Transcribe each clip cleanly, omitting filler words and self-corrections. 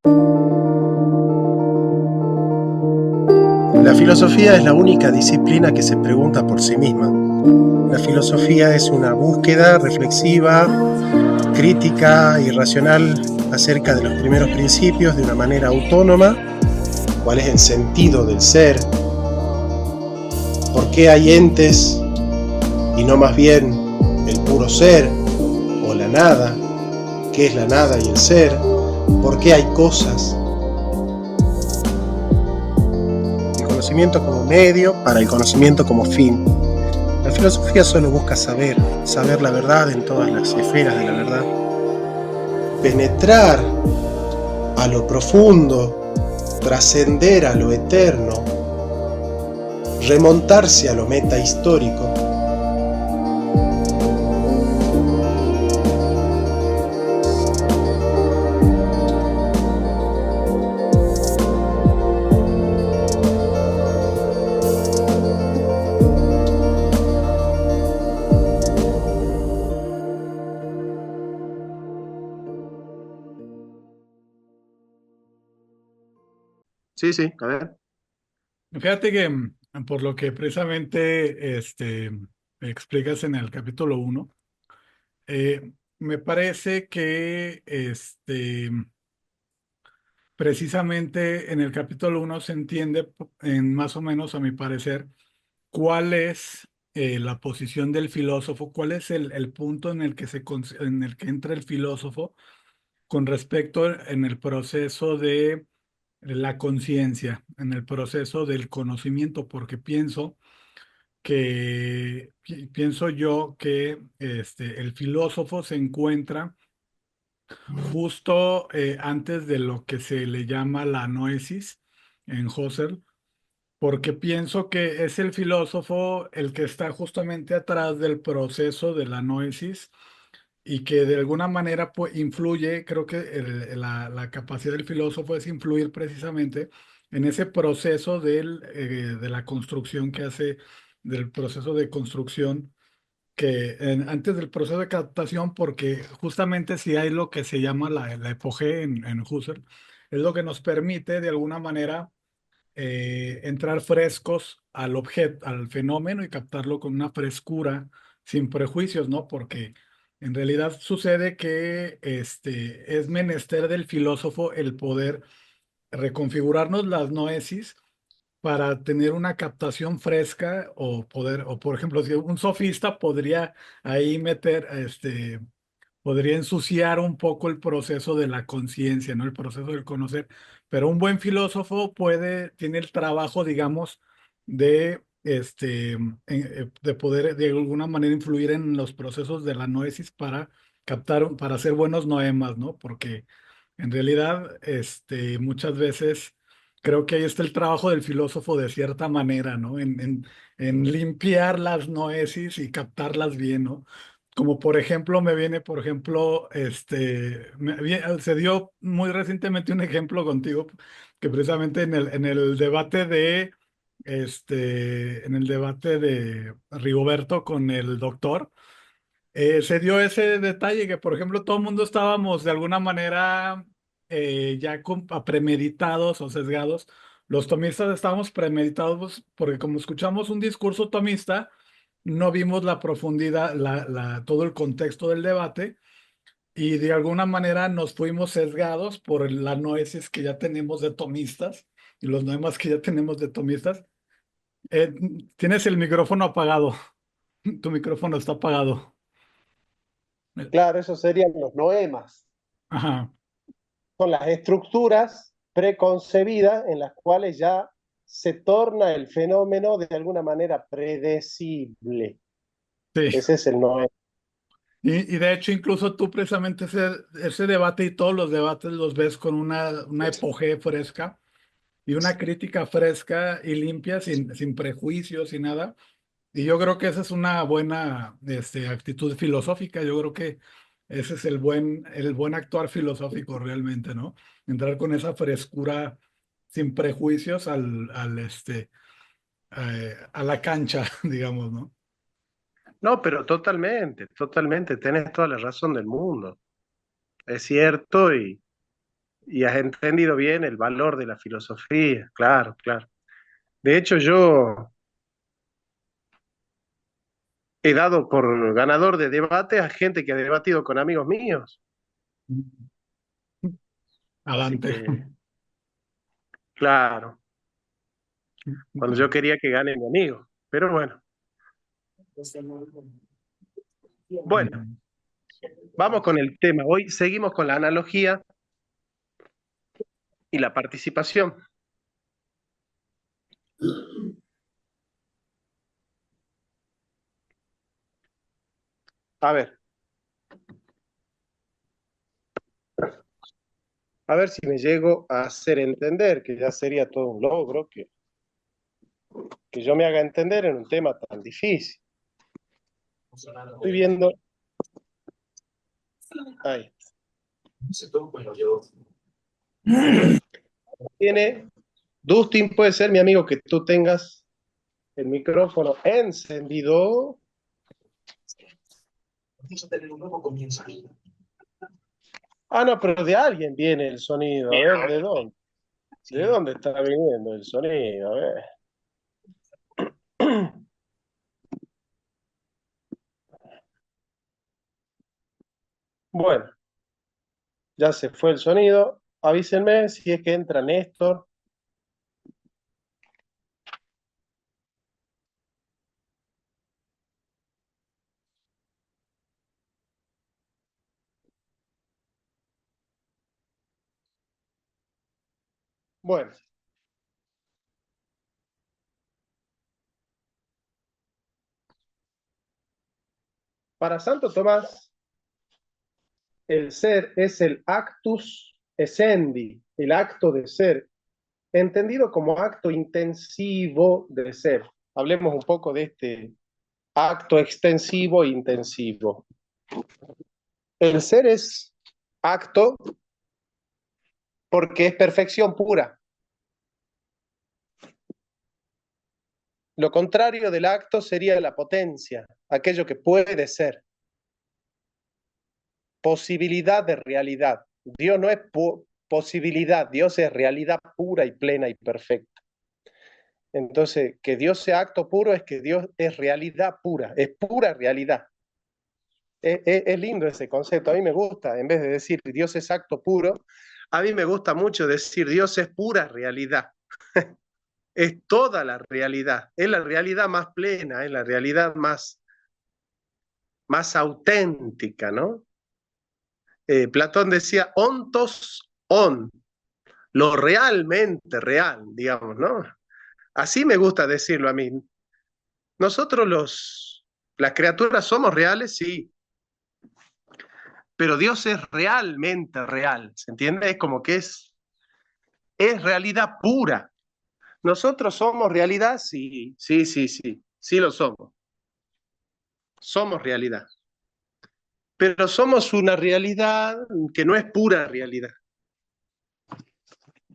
La filosofía es la única disciplina que se pregunta por sí misma. La filosofía es una búsqueda reflexiva, crítica y racional acerca de los primeros principios de una manera autónoma. ¿Cuál es el sentido del ser? ¿Por qué hay entes y no más bien el puro ser o la nada? ¿Qué es la nada y el ser? ¿Por qué hay cosas? El conocimiento como medio para el conocimiento como fin. La filosofía solo busca saber la verdad en todas las esferas de la verdad. Penetrar a lo profundo, trascender a lo eterno, remontarse a lo metahistórico. Sí, sí, a ver. Fíjate que por lo que precisamente explicas en el capítulo uno, me parece que precisamente en el capítulo uno se entiende en más o menos, a mi parecer, cuál es la posición del filósofo, cuál es el punto en el que en el que entra el filósofo con respecto en el proceso de la conciencia, en el proceso del conocimiento, porque pienso yo que el filósofo se encuentra justo antes de lo que se le llama la noesis en Husserl, porque pienso que es el filósofo el que está justamente atrás del proceso de la noesis y que de alguna manera pues, influye, creo que la capacidad del filósofo es influir precisamente en ese proceso de la construcción que hace, del proceso de construcción antes del proceso de captación, porque justamente si hay lo que se llama la epogea en Husserl, es lo que nos permite de alguna manera entrar frescos al objeto, al fenómeno y captarlo con una frescura sin prejuicios, ¿no? Porque en realidad sucede que es menester del filósofo el poder reconfigurarnos las noesis para tener una captación fresca o por ejemplo, si un sofista podría ahí meter, podría ensuciar un poco el proceso de la conciencia, ¿no? El proceso del conocer, pero un buen filósofo tiene el trabajo, digamos, de poder de alguna manera influir en los procesos de la noesis para para hacer buenos noemas, ¿no? Porque en realidad, muchas veces creo que ahí está el trabajo del filósofo de cierta manera, ¿no? En limpiar las noesis y captarlas bien, ¿no? Como por ejemplo, me viene, por ejemplo, se dio muy recientemente un ejemplo contigo, que precisamente en el debate en el debate de Rigoberto con el doctor, se dio ese detalle que, por ejemplo, todo el mundo estábamos de alguna manera premeditados o sesgados. Los tomistas estábamos premeditados porque como escuchamos un discurso tomista, no vimos la profundidad, todo el contexto del debate y de alguna manera nos fuimos sesgados por la noesis que ya tenemos de tomistas y los noemas que ya tenemos de tomistas. Eh, Tienes el micrófono apagado. Tu micrófono está apagado. Claro, esos serían los noemas. Ajá. Son las estructuras preconcebidas en las cuales ya se torna el fenómeno de alguna manera predecible. Sí. Ese es el noema. Y de hecho, incluso tú precisamente ese debate y todos los debates los ves con una epogea fresca y una crítica fresca y limpia, sin prejuicios y nada. Y yo creo que esa es una buena actitud filosófica. Yo creo que ese es el buen actuar filosófico realmente, ¿no? Entrar con esa frescura sin prejuicios a la cancha, digamos, ¿no? No, pero totalmente, totalmente, tenés toda la razón del mundo. Es cierto, y has entendido bien el valor de la filosofía, claro, claro. De hecho, yo he dado por ganador de debate a gente que ha debatido con amigos míos. Así Adelante. que, claro, cuando yo quería que gane mi amigo. Pero bueno, bueno, vamos con el tema. Hoy seguimos con la analogía y la participación. A a ver si me llego a hacer entender, que ya sería todo un logro, que yo me haga entender en un tema tan difícil. Estoy viendo, ahí, tiene, Dustin, puede ser mi amigo que tú tengas el micrófono encendido. Ah, no, pero de alguien viene el sonido. A ver, ¿de dónde? ¿De dónde está viniendo el sonido? A ver. Bueno, ya se fue el sonido. Avísenme si es que entra Néstor. Bueno, para Santo Tomás, el ser es el actus essendi, el acto de ser, entendido como acto intensivo de ser. Hablemos un poco de este acto extensivo e intensivo. El ser es acto porque es perfección pura. Lo contrario del acto sería la potencia, aquello que puede ser, posibilidad de realidad. Dios no es posibilidad, Dios es realidad pura y plena y perfecta. Entonces, que Dios sea acto puro es que Dios es realidad pura, es pura realidad. Es lindo ese concepto, a mí me gusta, en vez de decir Dios es acto puro, a mí me gusta mucho decir Dios es pura realidad. Es toda la realidad, es la realidad más plena, es la realidad más auténtica, ¿no? Platón decía ontos on, lo realmente real, digamos, ¿no? Así me gusta decirlo a mí. Nosotros las criaturas somos reales, sí, pero Dios es realmente real, ¿se entiende? Es como que es realidad pura. Nosotros somos realidad, sí, sí, sí, sí, sí lo somos. Somos realidad. Pero somos una realidad que no es pura realidad.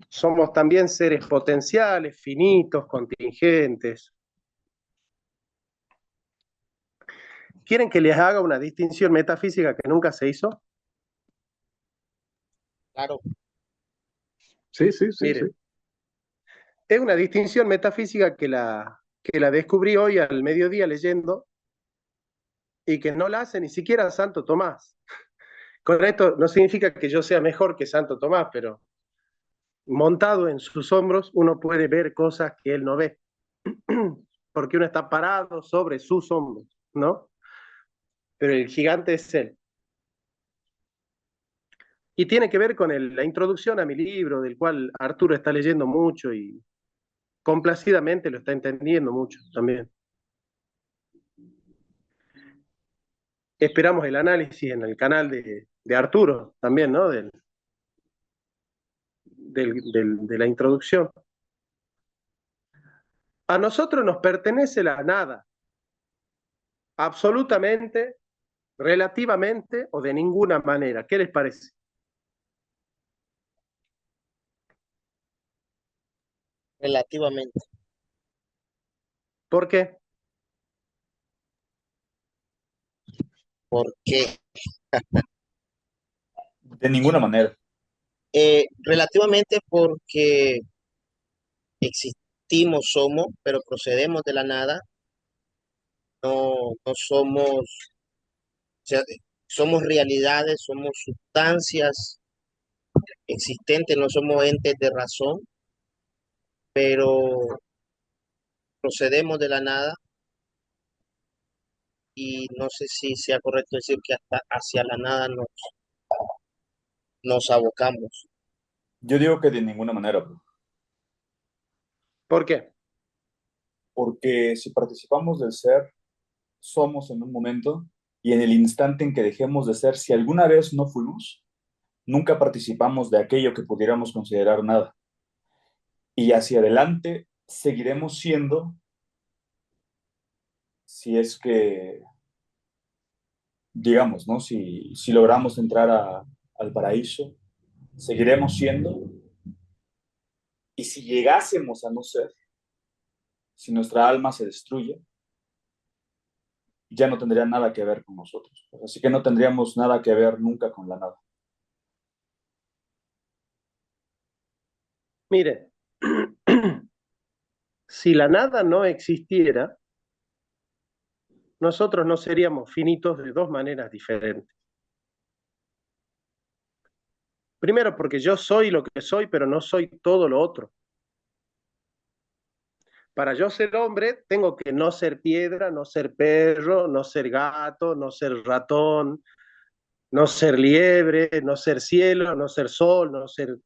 Somos también seres potenciales, finitos, contingentes. ¿Quieren que les haga una distinción metafísica que nunca se hizo? Claro. Sí, sí, sí, sí. Miren, es una distinción metafísica que la descubrí hoy al mediodía leyendo y que no la hace ni siquiera Santo Tomás. Con esto no significa que yo sea mejor que Santo Tomás, pero montado en sus hombros uno puede ver cosas que él no ve, porque uno está parado sobre sus hombros, ¿no? Pero el gigante es él. Y tiene que ver con la introducción a mi libro, del cual Arturo está leyendo mucho y complacidamente lo está entendiendo mucho también. Esperamos el análisis en el canal de Arturo también, ¿no? De la introducción. A nosotros nos pertenece la nada, absolutamente, relativamente o de ninguna manera. ¿Qué les parece? Relativamente. ¿Por qué? ¿Por qué? De ninguna manera. Relativamente porque existimos, somos, pero procedemos de la nada, no somos, o sea, somos realidades, somos sustancias existentes, no somos entes de razón, pero procedemos de la nada y no sé si sea correcto decir que hasta hacia la nada nos abocamos. Yo digo que de ninguna manera, bro. ¿Por qué? Porque si participamos del ser, somos en un momento y en el instante en que dejemos de ser, si alguna vez no fuimos, nunca participamos de aquello que pudiéramos considerar nada. Y hacia adelante seguiremos siendo si es que, digamos, ¿no? Si logramos entrar al paraíso, seguiremos siendo. Y si llegásemos a no ser, si nuestra alma se destruye, ya no tendría nada que ver con nosotros. Así que no tendríamos nada que ver nunca con la nada. Mire, si la nada no existiera, nosotros no seríamos finitos de dos maneras diferentes. Primero, porque yo soy lo que soy, pero no soy todo lo otro. Para yo ser hombre, tengo que no ser piedra, no ser perro, no ser gato, no ser ratón, no ser liebre, no ser cielo, no ser sol, no ser...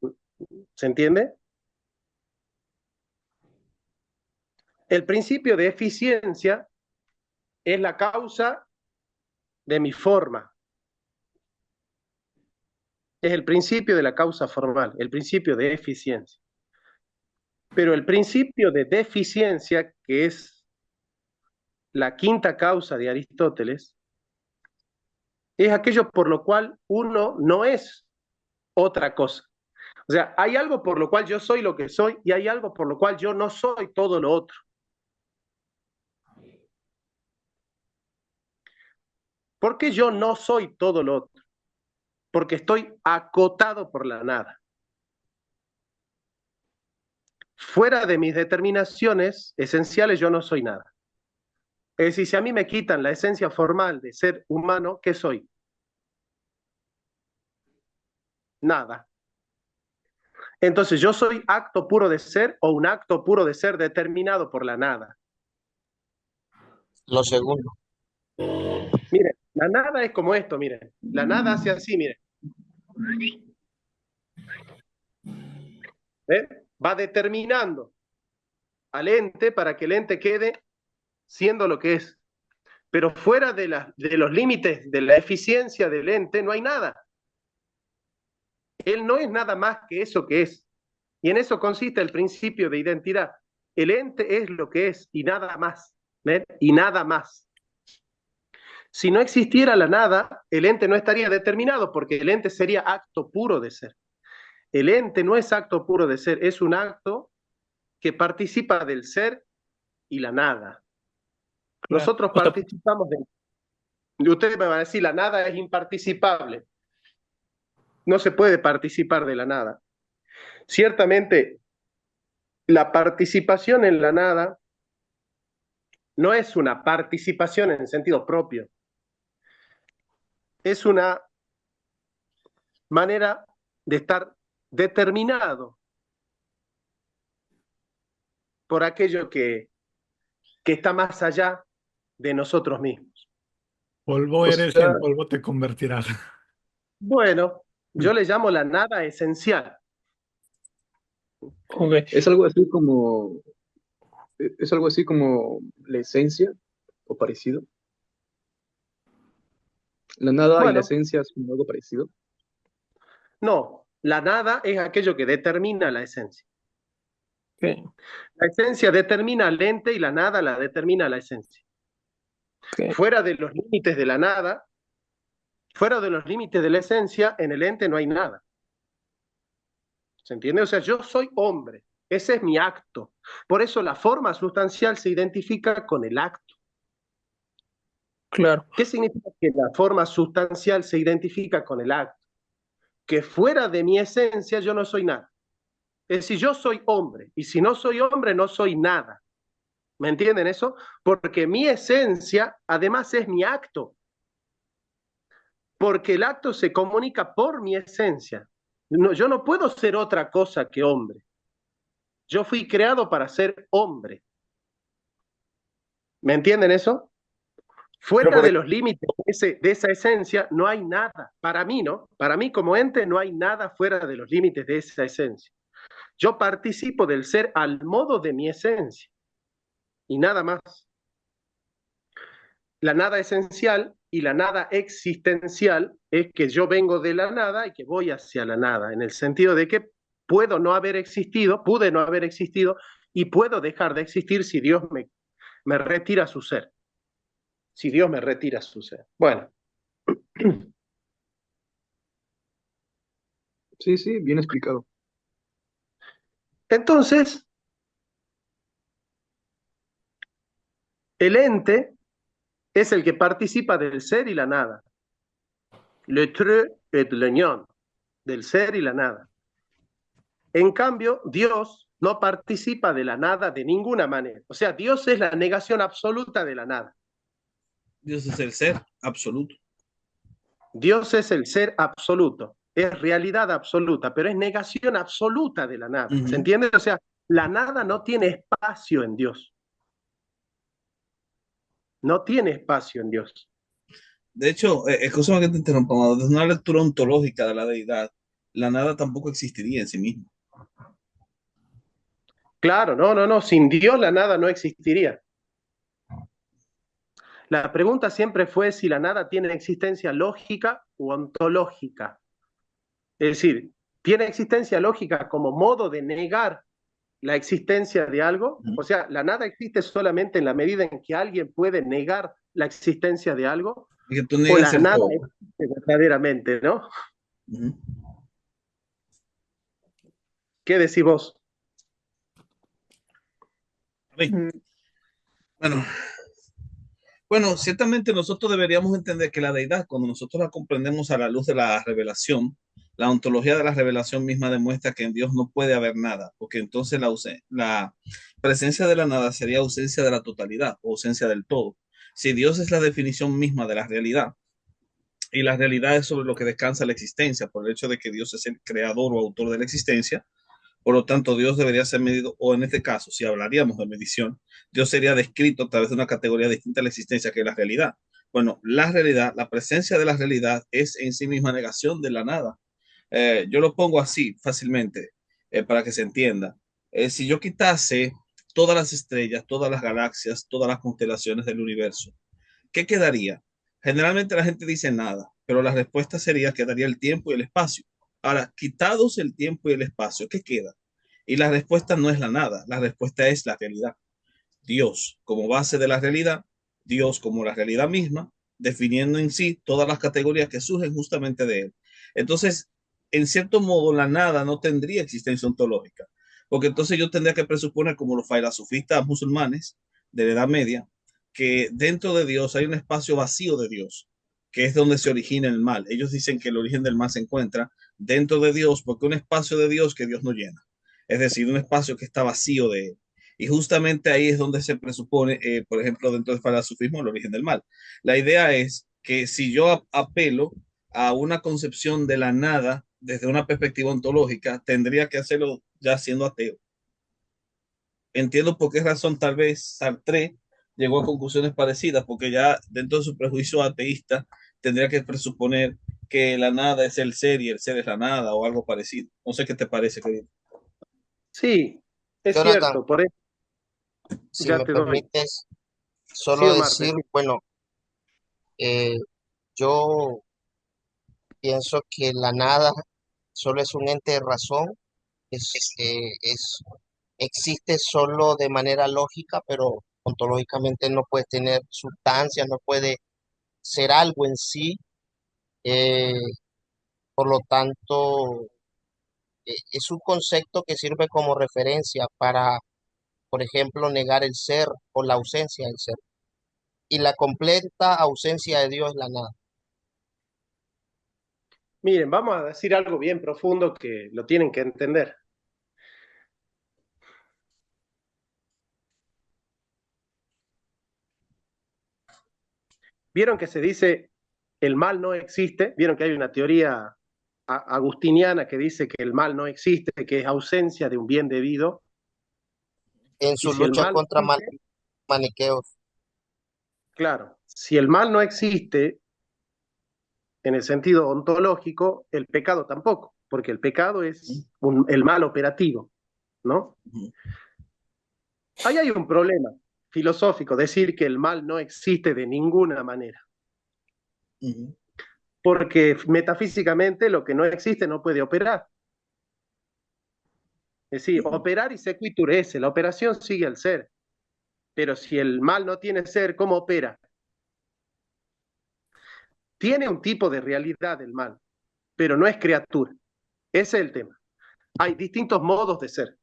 ¿Se entiende? El principio de eficiencia es la causa de mi forma. Es el principio de la causa formal, el principio de eficiencia. Pero el principio de deficiencia, que es la quinta causa de Aristóteles, es aquello por lo cual uno no es otra cosa. O sea, hay algo por lo cual yo soy lo que soy y hay algo por lo cual yo no soy todo lo otro. ¿Por qué yo no soy todo lo otro? Porque estoy acotado por la nada. Fuera de mis determinaciones esenciales yo no soy nada. Es decir, si a mí me quitan la esencia formal de ser humano, ¿qué soy? Nada. Entonces, ¿yo soy acto puro de ser o un acto puro de ser determinado por la nada? Lo segundo. Miren, la nada es como esto, miren. La nada hace así, miren. ¿Eh? Va determinando al ente para que el ente quede siendo lo que es. Pero fuera de los límites de la eficiencia del ente no hay nada. Él no es nada más que eso que es. Y en eso consiste el principio de identidad. El ente es lo que es y nada más. ¿Ven? Y nada más. Si no existiera la nada, el ente no estaría determinado porque el ente sería acto puro de ser. El ente no es acto puro de ser, es un acto que participa del ser y la nada. Claro. Nosotros O sea, participamos de... Y ustedes me van a decir, la nada es imparticipable. No se puede participar de la nada. Ciertamente, la participación en la nada no es una participación en sentido propio. Es una manera de estar determinado por aquello que está más allá de nosotros mismos. Polvo O eres y sea, en polvo te convertirás. bueno, yo le llamo la nada esencial. ok. Es algo así como la esencia o parecido. La nada y la Bueno, esencia son algo parecido. no, la nada es aquello que determina la esencia. Ok, La esencia determina al ente y la nada la determina la esencia. ok. Fuera de los límites de la nada, fuera de los límites de la esencia, en el ente no hay nada. ¿Se entiende? O sea, yo soy hombre, ese es mi acto. Por eso la forma sustancial se identifica con el acto. Claro. ¿Qué significa que la forma sustancial se identifica con el acto? que fuera de mi esencia yo no soy nada. Es decir, yo soy hombre, y si no soy hombre no soy nada. ¿Me entienden eso? Porque mi esencia además es mi acto, porque el acto se comunica por mi esencia. No, yo no puedo ser otra cosa que hombre. Yo fui creado para ser hombre. ¿Me entienden eso? Pero Fuera por de los límites de esa esencia no hay nada. Para mí, ¿no? Para mí como ente no hay nada fuera de los límites de esa esencia. Yo participo del ser al modo de mi esencia y nada más. La nada esencial y la nada existencial es que yo vengo de la nada y que voy hacia la nada, en el sentido de que puedo no haber existido, pude no haber existido y puedo dejar de existir si Dios me retira su ser. Si Dios me retira su ser. Bueno. Sí, sí, bien explicado. Entonces, el ente es el que participa del ser y la nada. L'être et l'union, del ser y la nada. En cambio, Dios no participa de la nada de ninguna manera. O sea, Dios es la negación absoluta de la nada. Dios es el ser absoluto. Dios es el ser absoluto, es realidad absoluta, pero es negación absoluta de la nada. ¿Se entiende? O sea, la nada no tiene espacio en Dios. No tiene espacio en Dios. De hecho, escúchame que te interrumpa, Amado, desde una lectura ontológica de la deidad, la nada tampoco existiría en sí misma. Claro, no. Sin Dios la nada no existiría. La pregunta siempre fue si la nada tiene existencia lógica u ontológica. Es decir, ¿tiene existencia lógica como modo de negar la existencia de algo? O sea, ¿la nada existe solamente en la medida en que alguien puede negar la existencia de algo? Y que tú ¿O niegas la el nada todo. existe verdaderamente, no? Ujú. ¿Qué decís vos? A mí. Bueno, bueno, ciertamente nosotros deberíamos entender que la deidad, cuando nosotros la comprendemos a la luz de la revelación, la ontología de la revelación misma demuestra que en Dios no puede haber nada, porque entonces la presencia de la nada sería ausencia de la totalidad o ausencia del todo. Si Dios es la definición misma de la realidad, y la realidad es sobre lo que descansa la existencia, por el hecho de que Dios es el creador o autor de la existencia, por lo tanto, Dios debería ser medido, o en este caso, si hablaríamos de medición, Dios sería descrito a través de una categoría distinta a la existencia que es la realidad. Bueno, la realidad, la presencia de la realidad es en sí misma negación de la nada. Yo lo pongo así fácilmente para que se entienda. Si yo quitase todas las estrellas, todas las galaxias, todas las constelaciones del universo, ¿qué quedaría? Generalmente la gente dice nada, pero la respuesta sería quedaría el tiempo y el espacio. Ahora, quitados el tiempo y el espacio, ¿qué queda? Y la respuesta no es la nada, la respuesta es la realidad. Dios como base de la realidad, Dios como la realidad misma, definiendo en sí todas las categorías que surgen justamente de él. Entonces, en cierto modo, la nada no tendría existencia ontológica, porque entonces yo tendría que presuponer, como los filosofistas musulmanes de la Edad Media, que dentro de Dios hay un espacio vacío de Dios, que es donde se origina el mal. Ellos dicen que el origen del mal se encuentra dentro de Dios, porque un espacio de Dios que Dios no llena, es decir, un espacio que está vacío de él. Y justamente ahí es donde se presupone, por ejemplo, dentro del filosofismo, el origen del mal. La idea es que si yo apelo a una concepción de la nada desde una perspectiva ontológica, tendría que hacerlo ya siendo ateo. Entiendo por qué razón tal vez Sartre llegó a conclusiones parecidas, porque ya dentro de su prejuicio ateísta tendría que presuponer que la nada es el ser y el ser es la nada o algo parecido. No sé qué te parece, querido. Sí, es Jonathan, cierto, por eso si ya me te doy. permites Sí, solo Omar, decir, bueno, eh, yo pienso que la nada solo es un ente de razón, existe solo de manera lógica, pero ontológicamente no puede tener sustancia, no puede ser algo en sí. eh, por lo tanto, es un concepto que sirve como referencia para, por ejemplo, negar el ser o la ausencia del ser. Y la completa ausencia de Dios es la nada. Miren, vamos a decir algo bien profundo que lo tienen que entender. ¿Vieron que se dice el mal no existe? ¿Vieron que hay una teoría agustiniana que dice que el mal no existe, que es ausencia de un bien debido? En Y su si el lucha mal contra no existe, maniqueos. claro, si el mal no existe en el sentido ontológico, el pecado tampoco, porque el pecado es el mal operativo, ¿no? Ahí hay un problema filosófico, decir que el mal no existe de ninguna manera, porque metafísicamente lo que no existe no puede operar. Es decir, operar y sequitur esse, la operación sigue al ser, pero si el mal no tiene ser, ¿cómo opera? Tiene un tipo de realidad el mal, pero no es criatura. Ese es el tema. Hay distintos modos de ser.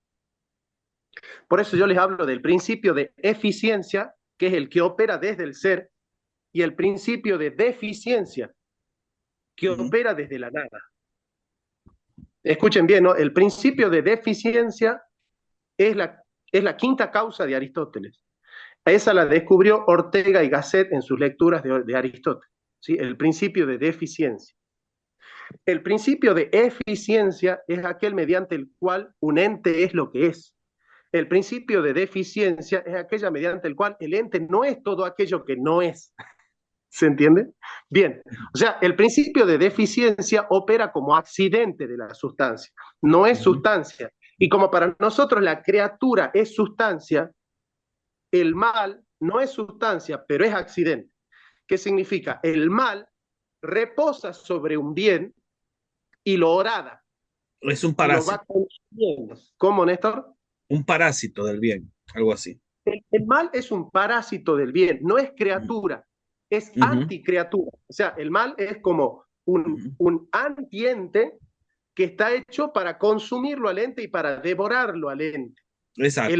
Por eso yo les hablo del principio de eficiencia, que es el que opera desde el ser, y el principio de deficiencia, que opera desde la nada. Escuchen bien, ¿no? El principio de deficiencia es la quinta causa de Aristóteles. Esa la descubrió Ortega y Gasset en sus lecturas de Aristóteles, ¿sí? El principio de deficiencia. El principio de eficiencia es aquel mediante el cual un ente es lo que es. El principio de deficiencia es aquella mediante el cual el ente no es todo aquello que no es. ¿Se entiende? Bien, o sea, el principio de deficiencia opera como accidente de la sustancia, no es sustancia. Y como para nosotros la criatura es sustancia, el mal no es sustancia, pero es accidente. ¿Qué significa? El mal reposa sobre un bien y lo horada. Es un Y lo va parásito, consumiendo. ¿Cómo, Néstor? un parásito del bien, algo así. El mal es un parásito del bien, no es criatura, es anticriatura. O sea, el mal es como un antiente que está hecho para consumirlo al ente y para devorarlo al ente. Exacto.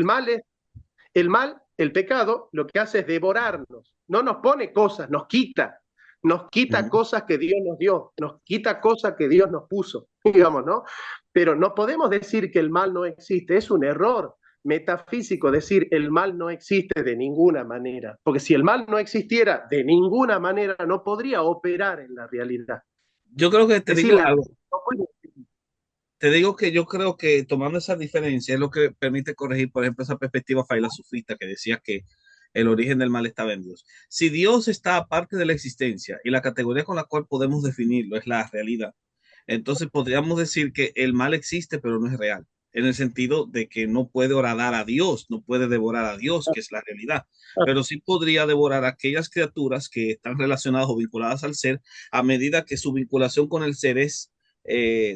El pecado, lo que hace es devorarnos, no nos pone cosas, nos quita cosas que Dios nos dio, nos quita cosas que Dios nos puso, digamos, ¿no? Pero no podemos decir que el mal no existe, es un error metafísico decir el mal no existe de ninguna manera, porque si el mal no existiera de ninguna manera, no podría operar en la realidad. Yo creo que te Es digo decir, algo. no puede... Te digo que yo creo que tomando esa diferencia es lo que permite corregir, por ejemplo, esa perspectiva filosofista que decía que el origen del mal estaba en Dios. Si Dios está aparte de la existencia y la categoría con la cual podemos definirlo es la realidad, entonces podríamos decir que el mal existe pero no es real, en el sentido de que no puede horadar a Dios, no puede devorar a Dios, que es la realidad, pero sí podría devorar a aquellas criaturas que están relacionadas o vinculadas al ser a medida que su vinculación con el ser es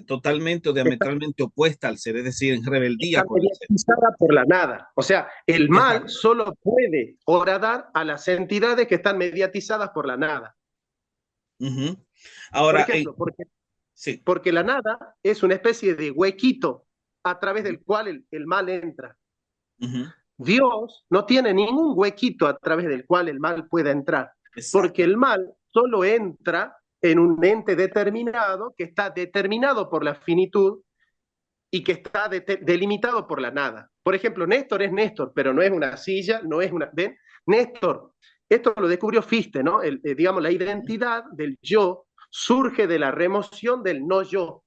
totalmente o diametralmente opuesta al ser, es decir, en rebeldía Está con el ser. mediatizada por la nada. O sea, el mal Exacto. solo puede horadar a las entidades que están mediatizadas por la nada. Ahora, por ejemplo, sí. porque la nada es una especie de huequito a través del cual el mal entra. Dios no tiene ningún huequito a través del cual el mal pueda entrar, porque el mal solo entra en un ente determinado que está determinado por la finitud y que está delimitado por la nada. Por ejemplo, Néstor es Néstor, pero no es una silla, no es una... ¿Ven? Néstor, esto lo descubrió Fichte, ¿no? Digamos, la identidad del yo surge de la remoción del no yo.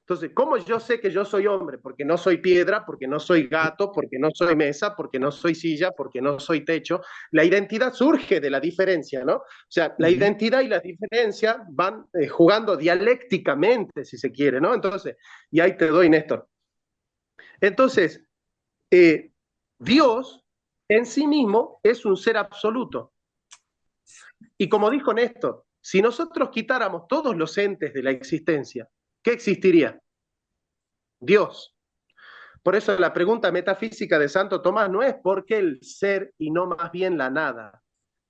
Entonces, ¿cómo yo sé que yo soy hombre? Porque no soy piedra, porque no soy gato, porque no soy mesa, porque no soy silla, porque no soy techo. La identidad surge de la diferencia, ¿no? O sea, la identidad y la diferencia van jugando dialécticamente, si se quiere, ¿no? Entonces, y ahí te doy, Néstor. Entonces, Dios en sí mismo es un ser absoluto. Y como dijo Néstor, si nosotros quitáramos todos los entes de la existencia, ¿qué existiría? Dios. Por eso la pregunta metafísica de Santo Tomás no es por qué el ser y no más bien la nada.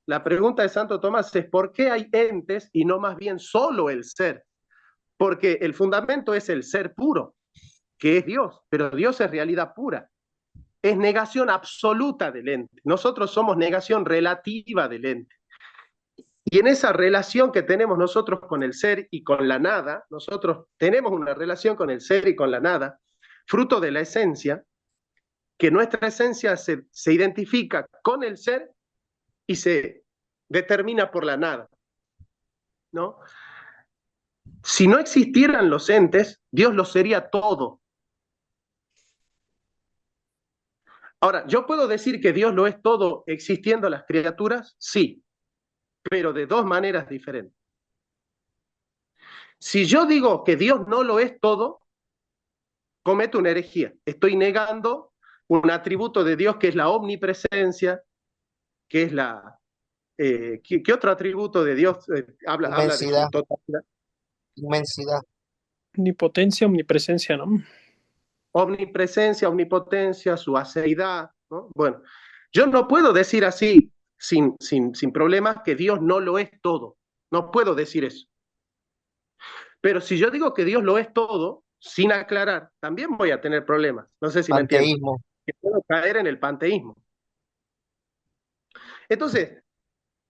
La pregunta de Santo Tomás es por qué hay entes y no más bien solo el ser. Porque el fundamento es el ser puro, que es Dios, pero Dios es realidad pura. Es negación absoluta del ente. Nosotros somos negación relativa del ente. Y en esa relación que tenemos nosotros con el ser y con la nada, nosotros tenemos una relación con el ser y con la nada, fruto de la esencia, que nuestra esencia se identifica con el ser y se determina por la nada, ¿no? Si no existieran los entes, Dios lo sería todo. Ahora, ¿yo puedo decir que Dios lo es todo existiendo las criaturas? Sí, pero de dos maneras diferentes. Si yo digo que Dios no lo es todo, cometo una herejía. Estoy negando un atributo de Dios que es la omnipresencia, que es la... ¿qué otro atributo de Dios habla de su Inmensidad, totalidad? inmensidad. Omnipotencia, omnipresencia, ¿no? Omnipresencia, omnipotencia, su aceidad, ¿no? Bueno, yo no puedo decir así, sin problemas, que Dios no lo es todo. No puedo decir eso. Pero si yo digo que Dios lo es todo, sin aclarar, también voy a tener problemas. No sé si me entienden. Panteísmo. Que puedo caer en el panteísmo. Entonces,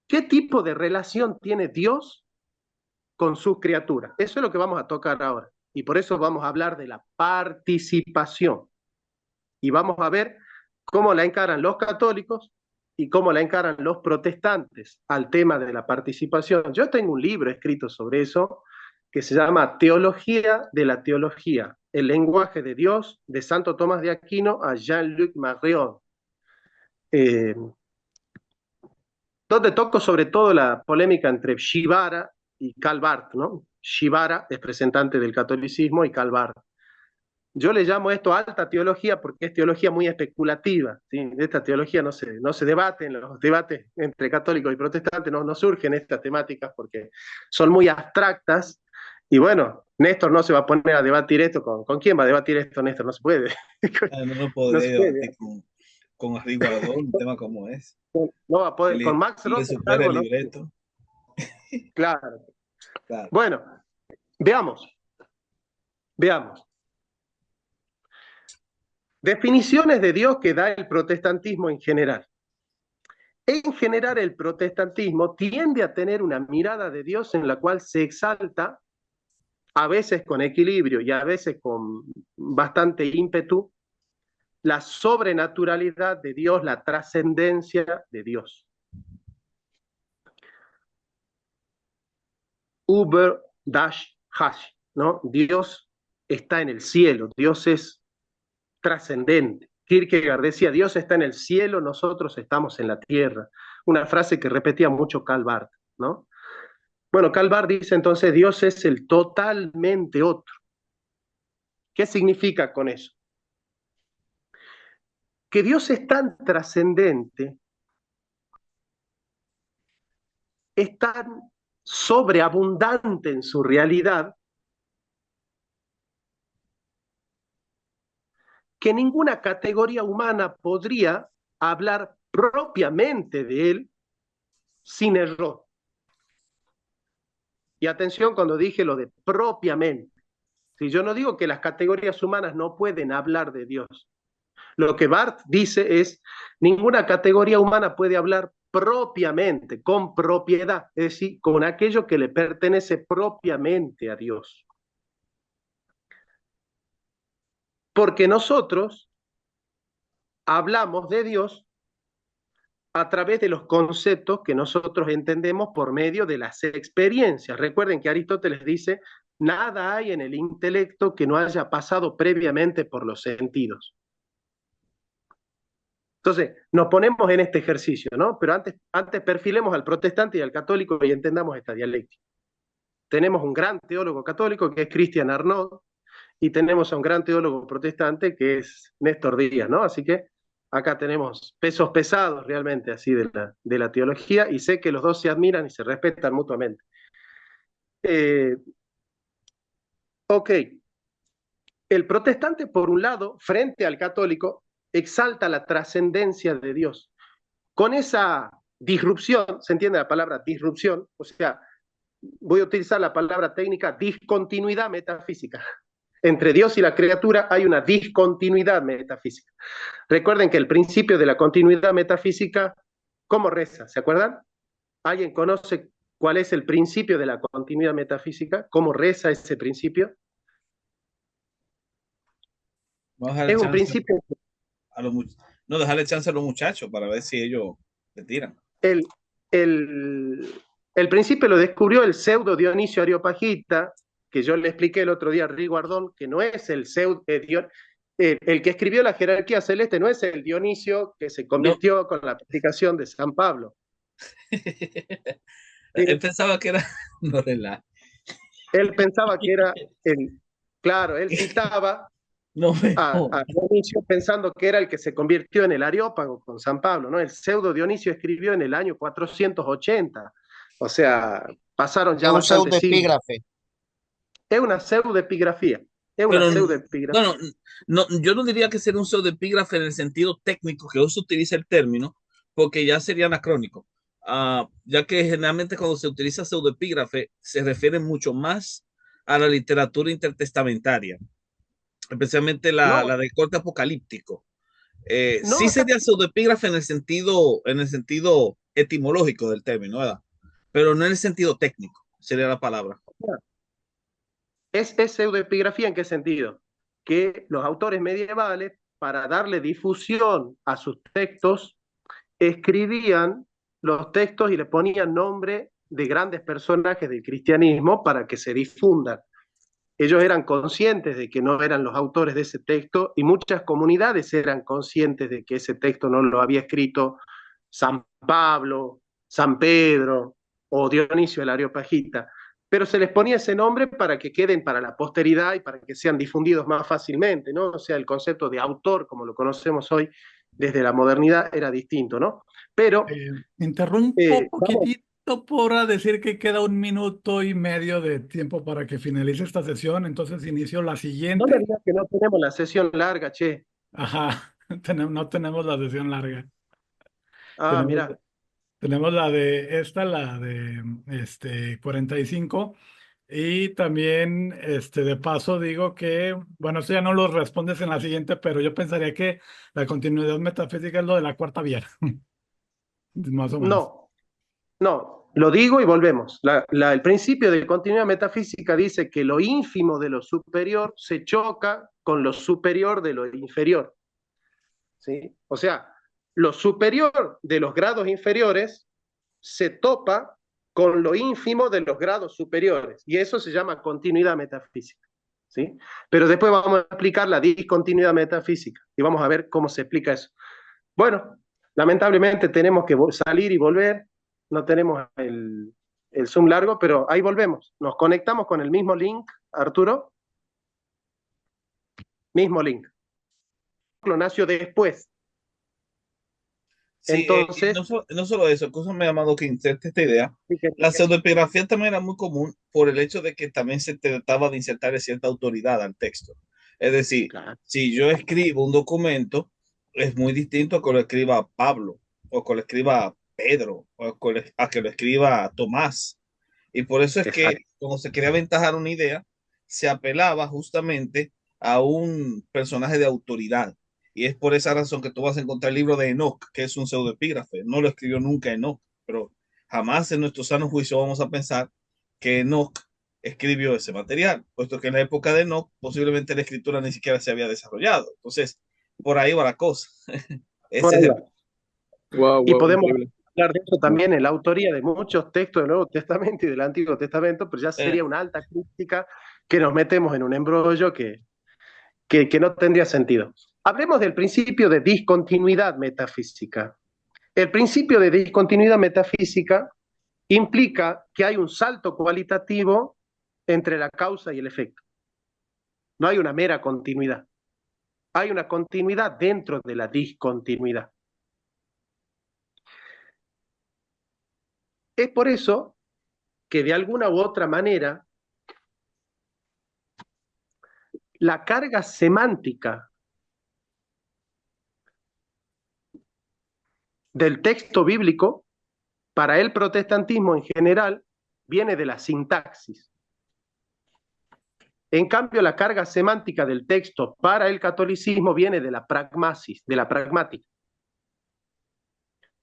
¿qué tipo de relación tiene Dios con sus criaturas? Eso es lo que vamos a tocar ahora. Y por eso vamos a hablar de la participación. Y vamos a ver cómo la encaran los católicos y cómo la encaran los protestantes al tema de la participación. Yo tengo un libro escrito sobre eso que se llama Teología de la Teología, el lenguaje de Dios, de Santo Tomás de Aquino a Jean-Luc Marion, donde toco sobre todo la polémica entre Shivara y Karl Barth, ¿no? Shivara es representante del catolicismo y Karl Barth. Yo le llamo esto alta teología porque es teología muy especulativa, ¿sí? Esta teología no se debate, en los debates entre católicos y protestantes no surgen estas temáticas porque son muy abstractas. Y bueno, Néstor no se va a poner a debatir esto. ¿Con quién va a debatir esto, Néstor? No se puede. No lo podré debatir con Arrigo Aragón, un tema como es. No va a poder. Con Max le supera el ¿no? libreto. Claro. Claro. Bueno, veamos. Definiciones de Dios que da el protestantismo en general. En general, el protestantismo tiende a tener una mirada de Dios en la cual se exalta, a veces con equilibrio y a veces con bastante ímpetu, la sobrenaturalidad de Dios, la trascendencia de Dios. Uber dash hash, ¿no? Dios está en el cielo, Dios es trascendente. Kierkegaard decía, Dios está en el cielo, nosotros estamos en la tierra. Una frase que repetía mucho Karl Barth, ¿no? Bueno, Karl Barth dice entonces, Dios es el totalmente otro. ¿Qué significa con eso? Que Dios es tan trascendente, es tan sobreabundante en su realidad, que ninguna categoría humana podría hablar propiamente de él sin error. Y atención cuando dije lo de propiamente. Si yo no digo que las categorías humanas no pueden hablar de Dios. Lo que Barth dice es, ninguna categoría humana puede hablar propiamente, con propiedad, es decir, con aquello que le pertenece propiamente a Dios. Porque nosotros hablamos de Dios a través de los conceptos que nosotros entendemos por medio de las experiencias. Recuerden que Aristóteles dice, nada hay en el intelecto que no haya pasado previamente por los sentidos. Entonces, nos ponemos en este ejercicio, ¿no? Pero antes perfilemos al protestante y al católico y entendamos esta dialéctica. Tenemos un gran teólogo católico que es Christian Arnaud y tenemos a un gran teólogo protestante que es Néstor Díaz, ¿no? Así que acá tenemos pesos pesados realmente así de la teología y sé que los dos se admiran y se respetan mutuamente. Ok. El protestante, por un lado, frente al católico, exalta la trascendencia de Dios. Con esa disrupción, ¿se entiende la palabra disrupción? O sea, voy a utilizar la palabra técnica discontinuidad metafísica. Entre Dios y la criatura hay una discontinuidad metafísica. Recuerden que el principio de la continuidad metafísica, ¿cómo reza? ¿Se acuerdan? ¿Alguien conoce cuál es el principio de la continuidad metafísica, cómo reza ese principio. Vamos a darle Es un chance principio, a los no, dejarle chance a los muchachos para ver si ellos le tiran. el, el principio lo descubrió el pseudo Dionisio Areopagita, que yo le expliqué el otro día a Riguardón, que no es el pseudo, el que escribió la jerarquía celeste no es el Dionisio que se No, convirtió con la predicación de San Pablo. él pensaba que era no relaja. Él pensaba que era claro, él citaba No a Dionisio pensando que era el que se convirtió en el Areópago con San Pablo, ¿no? El pseudo Dionisio escribió en el año 480, o sea, pasaron Es ya un bastantes siglos. pseudoepígrafe. Es una pseudoepigrafía, es una Pero pseudoepigrafía. no, yo no diría que sea un pseudoepígrafe en el sentido técnico que hoy se utiliza el término, porque ya sería anacrónico. Ya que generalmente cuando se utiliza pseudoepígrafe se refiere mucho más a la literatura intertestamentaria, especialmente No, la del corte apocalíptico. Sí no, sería pseudoepígrafe en el sentido etimológico del término, ¿verdad? Pero no en el sentido técnico, sería la palabra. es pseudoepigrafía ¿en qué sentido? Que los autores medievales, para darle difusión a sus textos, escribían los textos y le ponían nombre de grandes personajes del cristianismo para que se difundan. Ellos eran conscientes de que no eran los autores de ese texto y muchas comunidades eran conscientes de que ese texto no lo había escrito San Pablo, San Pedro o Dionisio el Areopagita, pero se les ponía ese nombre para que queden para la posteridad y para que sean difundidos más fácilmente, ¿no? O sea, el concepto de autor, como lo conocemos hoy desde la modernidad, era distinto, ¿no? Pero, Interrumpo vamos, poquitito por decir que queda 1 minuto y medio de tiempo para que finalice esta sesión, entonces inicio la no me siguiente. digas que no tenemos la sesión larga, che. Ajá, no tenemos la sesión larga. Ah, Tenemos, mira. tenemos la de esta, la de 45. Y también, de paso, digo que, bueno, esto ya no lo respondes en la siguiente, pero yo pensaría que la continuidad metafísica es lo de la cuarta vía, más o menos. No, no, lo digo y volvemos. El principio de continuidad metafísica dice que lo ínfimo de lo superior se choca con lo superior de lo inferior. ¿Sí? O sea, lo superior de los grados inferiores se topa con lo ínfimo de los grados superiores. Y eso se llama continuidad metafísica. ¿Sí? Pero después vamos a explicar la discontinuidad metafísica y vamos a ver cómo se explica eso. Bueno, lamentablemente tenemos que salir y volver, no tenemos el Zoom largo, pero ahí volvemos. Nos conectamos con el mismo link, Arturo. Mismo link. Lo nació después. Sí, Entonces, no solo eso, me llamado que inserte esta idea. La pseudoepigrafía también era muy común por el hecho de que también se trataba de insertar cierta autoridad al texto. Es decir, claro, si yo escribo un documento, es muy distinto a que lo escriba Pablo, o que lo escriba Pedro, a que lo escriba Tomás. Y por eso es que exacto. cuando se quería aventajar una idea, se apelaba justamente a un personaje de autoridad. Y es por esa razón que tú vas a encontrar el libro de Enoch, que es un pseudoepígrafe. No lo escribió nunca Enoch, pero jamás en nuestro sano juicio vamos a pensar que Enoch escribió ese material, puesto que en la época de Enoch posiblemente la escritura ni siquiera se había desarrollado. Entonces, por ahí va la cosa. Por Ese es ahí el... va. Wow, Y wow, podemos increíble. hablar de eso también en la autoría de muchos textos del Nuevo Testamento y del Antiguo Testamento, pero ya eh, sería una alta crítica que nos metemos en un embrollo que no tendría sentido. Hablemos del principio de discontinuidad metafísica. El principio de discontinuidad metafísica implica que hay un salto cualitativo entre la causa y el efecto. No hay una mera continuidad. Hay una continuidad dentro de la discontinuidad. Es por eso que de alguna u otra manera la carga semántica del texto bíblico para el protestantismo en general viene de la sintaxis. En cambio, la carga semántica del texto para el catolicismo viene de la pragmasis, de la pragmática.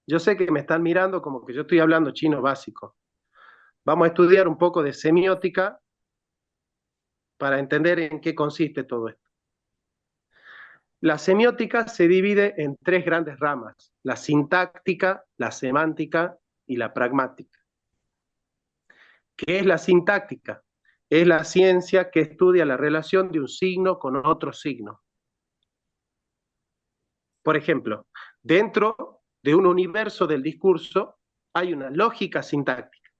Yo sé que me están mirando como que yo estoy hablando chino básico, Vamos a estudiar un poco de semiótica para entender en qué consiste todo esto. La semiótica se divide en tres grandes ramas: la sintáctica, la semántica y la pragmática. ¿Qué es la sintáctica? Es la ciencia que estudia la relación de un signo con otro signo. Por ejemplo, dentro de un universo del discurso hay una lógica sintáctica.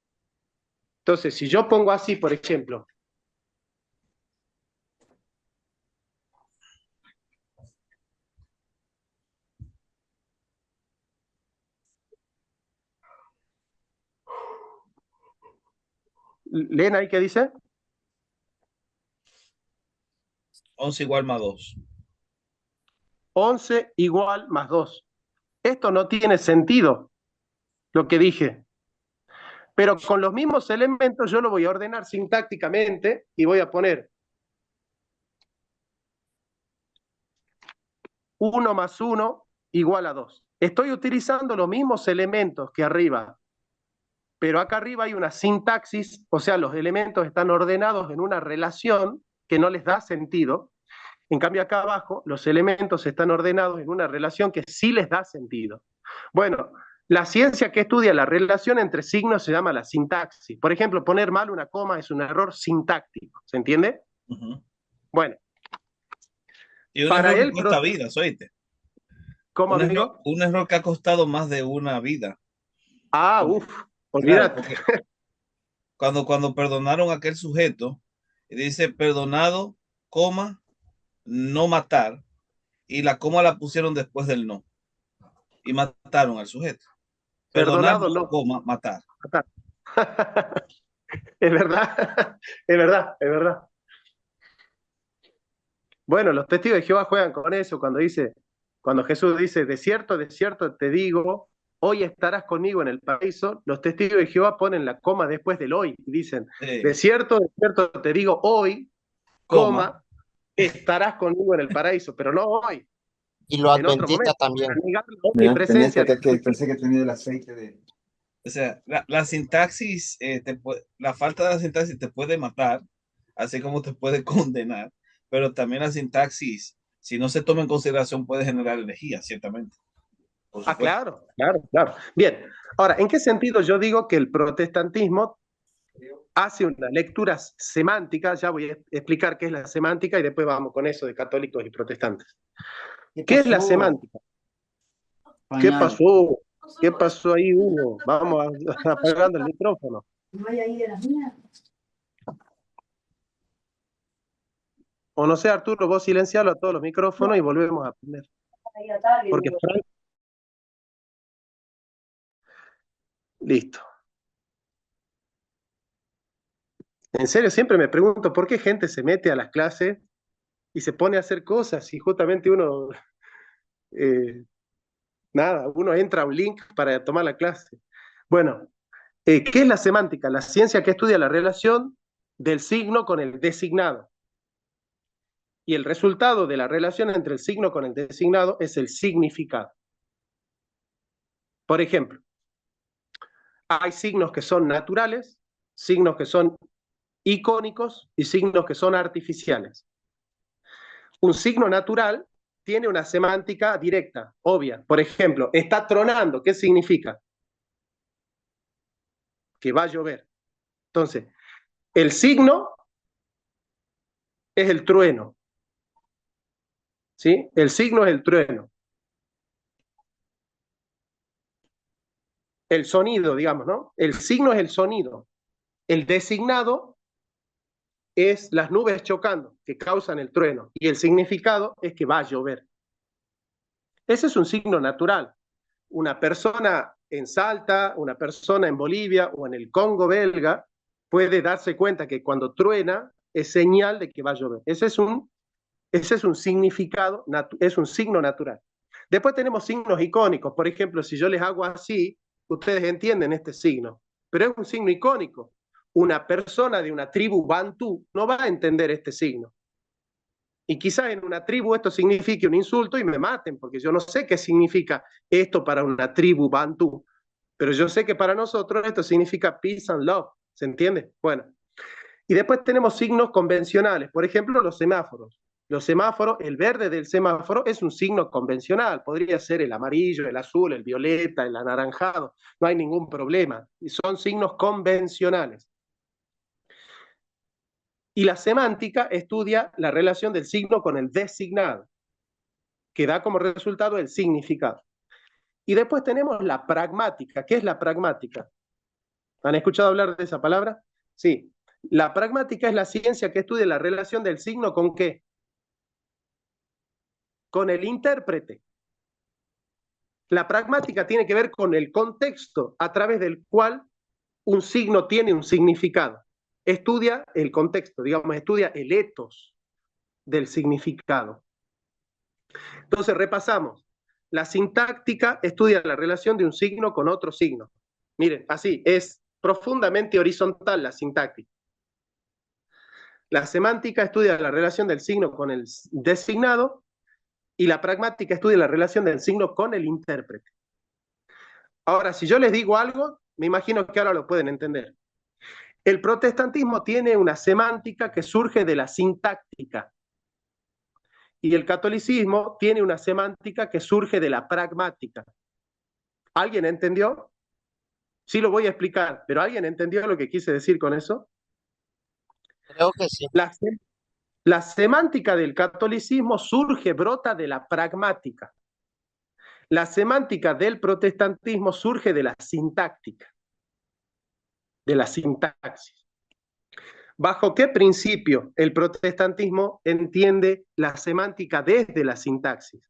Entonces, si yo pongo así, por ejemplo, ¿leen ahí qué dice? 11 igual más 2. 11 igual más 2. Esto no tiene sentido, lo que dije. Pero con los mismos elementos yo lo voy a ordenar sintácticamente y voy a poner 1 más 1 igual a 2. Estoy utilizando los mismos elementos que arriba, pero acá arriba hay una sintaxis, o sea, los elementos están ordenados en una relación que no les da sentido. En cambio, acá abajo, los elementos están ordenados en una relación que sí les da sentido. Bueno, la ciencia que estudia la relación entre signos se llama la sintaxis. Por ejemplo, poner mal una coma es un error sintáctico, ¿se entiende? Bueno, Y un para error él, que cuesta vidas, oíste. ¿cómo, amigo? Un error que ha costado más de una vida. Ah, olvídate. Claro, cuando perdonaron a aquel sujeto, dice perdonado, coma, no matar, y la coma la pusieron después del no, y mataron al sujeto. Perdonado, Perdonado, no. coma, matar. Es verdad, es verdad, es verdad. Bueno, los testigos de Jehová juegan con eso cuando Jesús dice, de cierto te digo, hoy estarás conmigo en el paraíso. Los testigos de Jehová ponen la coma después del hoy y dicen, de cierto te digo, hoy, coma, estarás conmigo en el paraíso, pero no hoy. Y lo en otro adventista momento, también. Mi presencia. Pensé que tenía el aceite de... O sea, la sintaxis, la falta de la sintaxis te puede matar, así como te puede condenar, pero también la sintaxis, si no se toma en consideración, puede generar herejía, ciertamente. Claro. Bien, ahora, ¿en qué sentido yo digo que el protestantismo hace una lectura semántica? Ya voy a explicar qué es la semántica y después vamos con eso de católicos y protestantes. ¿Qué es la semántica? ¿Qué pasó? ¿Qué pasó ahí, Hugo? Vamos apagando el micrófono. No hay ahí de las mías. O no sé, Arturo, vos silencialo a todos los micrófonos y volvemos a poner. Porque Frank... Listo. En serio, siempre me pregunto por qué gente se mete a las clases y se pone a hacer cosas y justamente uno... uno entra a un link para tomar la clase. Bueno, ¿qué es la semántica? La ciencia que estudia la relación del signo con el designado. Y el resultado de la relación entre el signo con el designado es el significado. Por ejemplo, hay signos que son naturales, signos que son icónicos y signos que son artificiales. Un signo natural tiene una semántica directa, obvia. Por ejemplo, está tronando, ¿qué significa? Que va a llover. Entonces, el signo es el trueno. ¿Sí? El signo es el trueno. El sonido, digamos, ¿no? El signo es el sonido. El designado es las nubes chocando, que causan el trueno. Y el significado es que va a llover. Ese es un signo natural. Una persona en Salta, una persona en Bolivia o en el Congo belga puede darse cuenta que cuando truena es señal de que va a llover. Ese es un significado, es un signo natural. Después tenemos signos icónicos. Por ejemplo, si yo les hago así, ustedes entienden este signo, pero es un signo icónico. Una persona de una tribu bantú no va a entender este signo. Y quizás en una tribu esto signifique un insulto y me maten, porque yo no sé qué significa esto para una tribu bantú, pero yo sé que para nosotros esto significa peace and love, ¿Se entiende? Bueno, y después tenemos signos convencionales, por ejemplo, los semáforos. Los semáforos, el verde del semáforo es un signo convencional, podría ser el amarillo, el azul, el violeta, el anaranjado, no hay ningún problema, y son signos convencionales. Y la semántica estudia la relación del signo con el designado, que da como resultado el significado. Y después tenemos la pragmática. ¿Qué es la pragmática? ¿Han escuchado hablar de esa palabra? Sí. La pragmática es la ciencia que estudia la relación del signo ¿con qué? Con el intérprete. La pragmática tiene que ver con el contexto a través del cual un signo tiene un significado. Estudia el contexto, digamos, estudia el etos del significado. Entonces, repasamos. La sintáctica estudia la relación de un signo con otro signo. Miren, así, es profundamente horizontal la sintáctica. La semántica estudia la relación del signo con el designado y la pragmática estudia la relación del signo con el intérprete. Ahora, si yo les digo algo, me imagino que ahora lo pueden entender. El protestantismo tiene una semántica que surge de la sintáctica y el catolicismo tiene una semántica que surge de la pragmática. ¿Alguien entendió? Sí lo voy a explicar, pero ¿alguien entendió lo que quise decir con eso? Creo que sí. La semántica del catolicismo surge, brota de la pragmática. La semántica del protestantismo surge de la sintáctica, de la sintaxis. ¿Bajo qué principio el protestantismo entiende la semántica desde la sintaxis?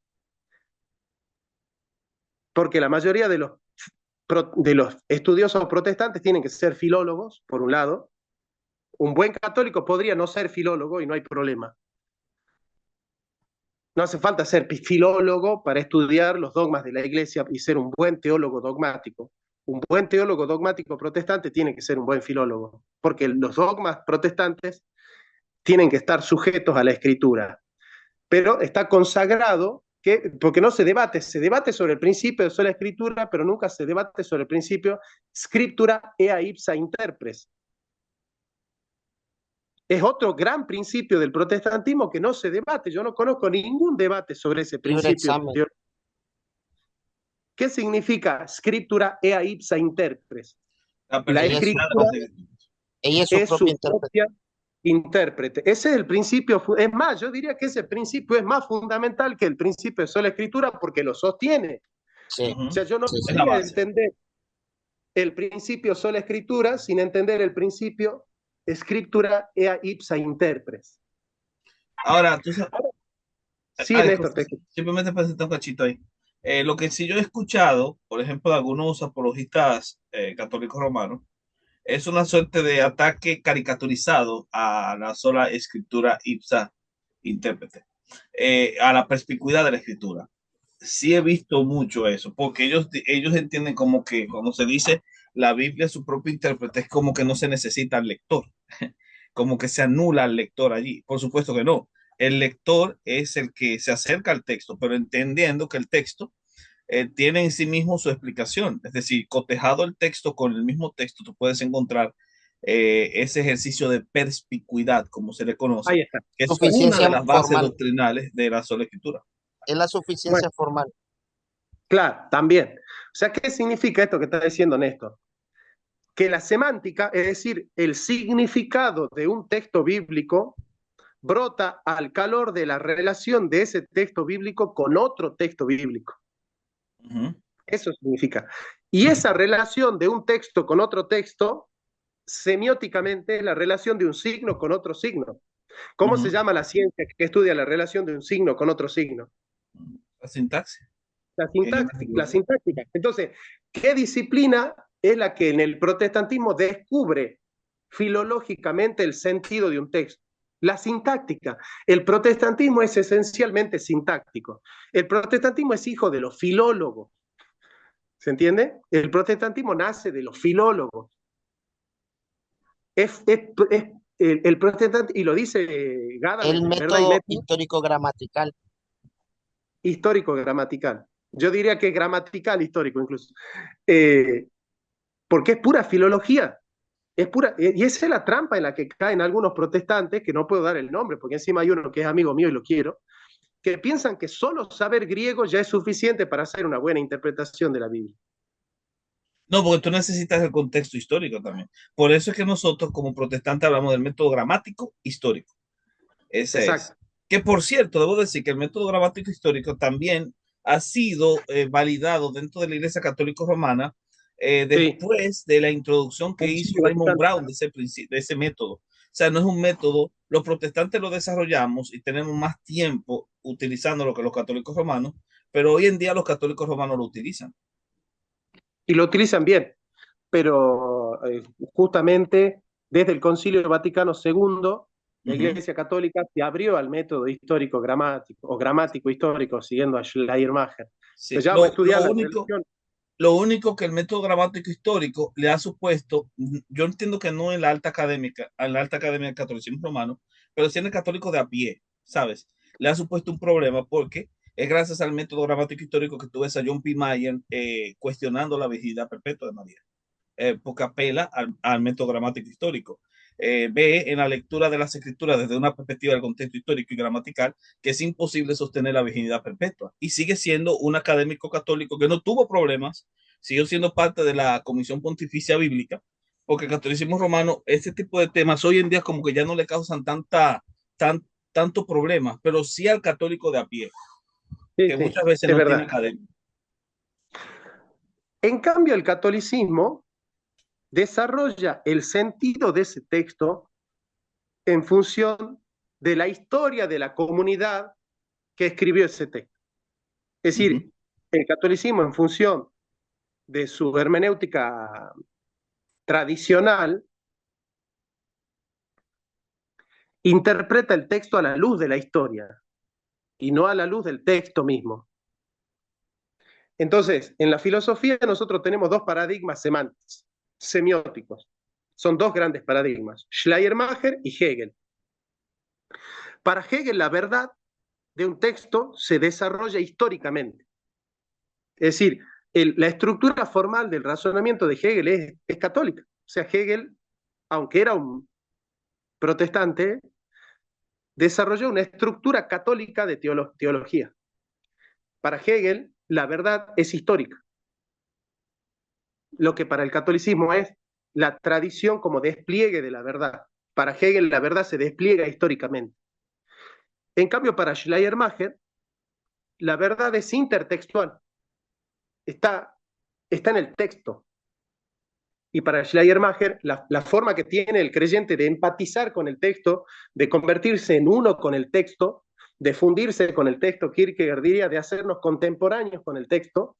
Porque la mayoría de los estudiosos protestantes tienen que ser filólogos, por un lado. Un buen católico podría no ser filólogo y no hay problema. No hace falta ser filólogo para estudiar los dogmas de la Iglesia y ser un buen teólogo dogmático. Un buen teólogo dogmático protestante tiene que ser un buen filólogo, porque los dogmas protestantes tienen que estar sujetos a la Escritura. Pero está consagrado porque no se debate sobre el principio de sola Escritura, pero nunca se debate sobre el principio Scriptura ea ipsa interpres. Es otro gran principio del protestantismo que no se debate. Yo no conozco ningún debate sobre ese principio. ¿Qué significa scriptura ea ipsa interpres? La escritura ella es su propia intérprete. Ese es el principio. Es más, yo diría que ese principio es más fundamental que el principio de sola escritura porque lo sostiene. Sí. O sea, yo no podría entender el principio sola escritura sin entender el principio scriptura ea ipsa interpres. Ahora, tú sabes. Sí, Néstor, simplemente presentar un cachito ahí. Lo que sí yo he escuchado, por ejemplo, de algunos apologistas católicos romanos, es una suerte de ataque caricaturizado a la sola escritura ipsa intérprete, a la perspicuidad de la escritura. Sí he visto mucho eso, porque ellos entienden como que cuando se dice la Biblia es su propio intérprete, es como que no se necesita al lector, como que se anula al lector allí. Por supuesto que no. El lector es el que se acerca al texto, pero entendiendo que el texto tiene en sí mismo su explicación. Es decir, cotejado el texto con el mismo texto, tú puedes encontrar ese ejercicio de perspicuidad, como se le conoce, que es una de las bases doctrinales de la sola escritura. Es la suficiencia formal. Claro, también. O sea, ¿qué significa esto que está diciendo Néstor? Que la semántica, es decir, el significado de un texto bíblico, brota al calor de la relación de ese texto bíblico con otro texto bíblico. Eso significa. Y esa relación de un texto con otro texto, semióticamente, es la relación de un signo con otro signo. ¿Cómo se llama la ciencia que estudia la relación de un signo con otro signo? La sintaxis. La sintáctica. Entonces, ¿qué disciplina es la que en el protestantismo descubre filológicamente el sentido de un texto? La sintáctica. El protestantismo es esencialmente sintáctico. El protestantismo es hijo de los filólogos. ¿Se entiende? El protestantismo nace de los filólogos. El protestantismo, y lo dice Gadamer, el método histórico-gramatical. Histórico-gramatical. Yo diría que es gramatical histórico incluso. Porque es pura filología. Es pura, y esa es la trampa en la que caen algunos protestantes, que no puedo dar el nombre, porque encima hay uno que es amigo mío y lo quiero, que piensan que solo saber griego ya es suficiente para hacer una buena interpretación de la Biblia. No, porque tú necesitas el contexto histórico también. Por eso es que nosotros como protestantes hablamos del método gramático histórico. Ese es. Exacto. Que por cierto, debo decir que el método gramático histórico también ha sido validado dentro de la Iglesia Católica Romana Sí. después de la introducción que hizo Sí, Raymond bastante. Brown de ese método. O sea, no es un método, los protestantes lo desarrollamos y tenemos más tiempo utilizando lo que los católicos romanos, pero hoy en día los católicos romanos lo utilizan. Y lo utilizan bien, pero justamente desde el Concilio Vaticano II, la Iglesia Católica se abrió al método histórico gramático o gramático histórico, siguiendo a Schleiermacher. Sí. Pues ya vamos a estudiar la relación. Lo único que el método gramático histórico le ha supuesto, yo entiendo que no en la alta académica, en la alta academia del catolicismo romano, pero sí en el católico de a pie, ¿sabes? Le ha supuesto un problema porque es gracias al método gramático histórico que tú ves a John P. Mayer cuestionando la virginidad perpetua de María, porque apela al método gramático histórico. Ve en la lectura de las escrituras desde una perspectiva del contexto histórico y gramatical que es imposible sostener la virginidad perpetua y sigue siendo un académico católico que no tuvo problemas, siguió siendo parte de la Comisión Pontificia Bíblica, porque el catolicismo romano, este tipo de temas hoy en día como que ya no le causan tanto problema, pero sí al católico de a pie, Sí, que sí, muchas veces es no tiene verdad. academia. En cambio, el catolicismo desarrolla el sentido de ese texto en función de la historia de la comunidad que escribió ese texto. Es decir, el catolicismo en función de su hermenéutica tradicional interpreta el texto a la luz de la historia y no a la luz del texto mismo. Entonces, en la filosofía nosotros tenemos dos paradigmas semánticos, semióticos. Son dos grandes paradigmas, Schleiermacher y Hegel. Para Hegel, la verdad de un texto se desarrolla históricamente. Es decir, la estructura formal del razonamiento de Hegel es católica. O sea, Hegel, aunque era un protestante, desarrolló una estructura católica de teología. Para Hegel, la verdad es histórica. Lo que para el catolicismo es la tradición como despliegue de la verdad. Para Hegel, la verdad se despliega históricamente. En cambio, para Schleiermacher, la verdad es intertextual. Está en el texto. Y para Schleiermacher, la forma que tiene el creyente de empatizar con el texto, de convertirse en uno con el texto, de fundirse con el texto, Kierkegaard diría, de hacernos contemporáneos con el texto,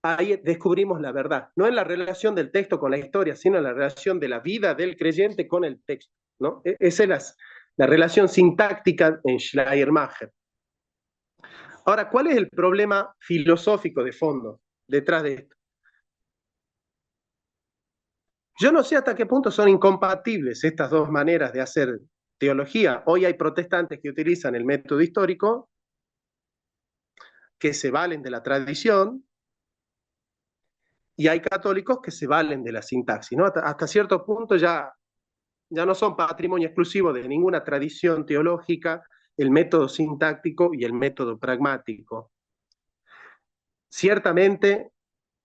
ahí descubrimos la verdad. No en la relación del texto con la historia, sino en la relación de la vida del creyente con el texto, ¿no? Esa es la relación sintáctica en Schleiermacher. Ahora, ¿cuál es el problema filosófico de fondo detrás de esto? Yo no sé hasta qué punto son incompatibles estas dos maneras de hacer teología. Hoy hay protestantes que utilizan el método histórico, que se valen de la tradición, y hay católicos que se valen de la sintaxis, ¿no? Hasta cierto punto ya no son patrimonio exclusivo de ninguna tradición teológica el método sintáctico y el método pragmático. Ciertamente,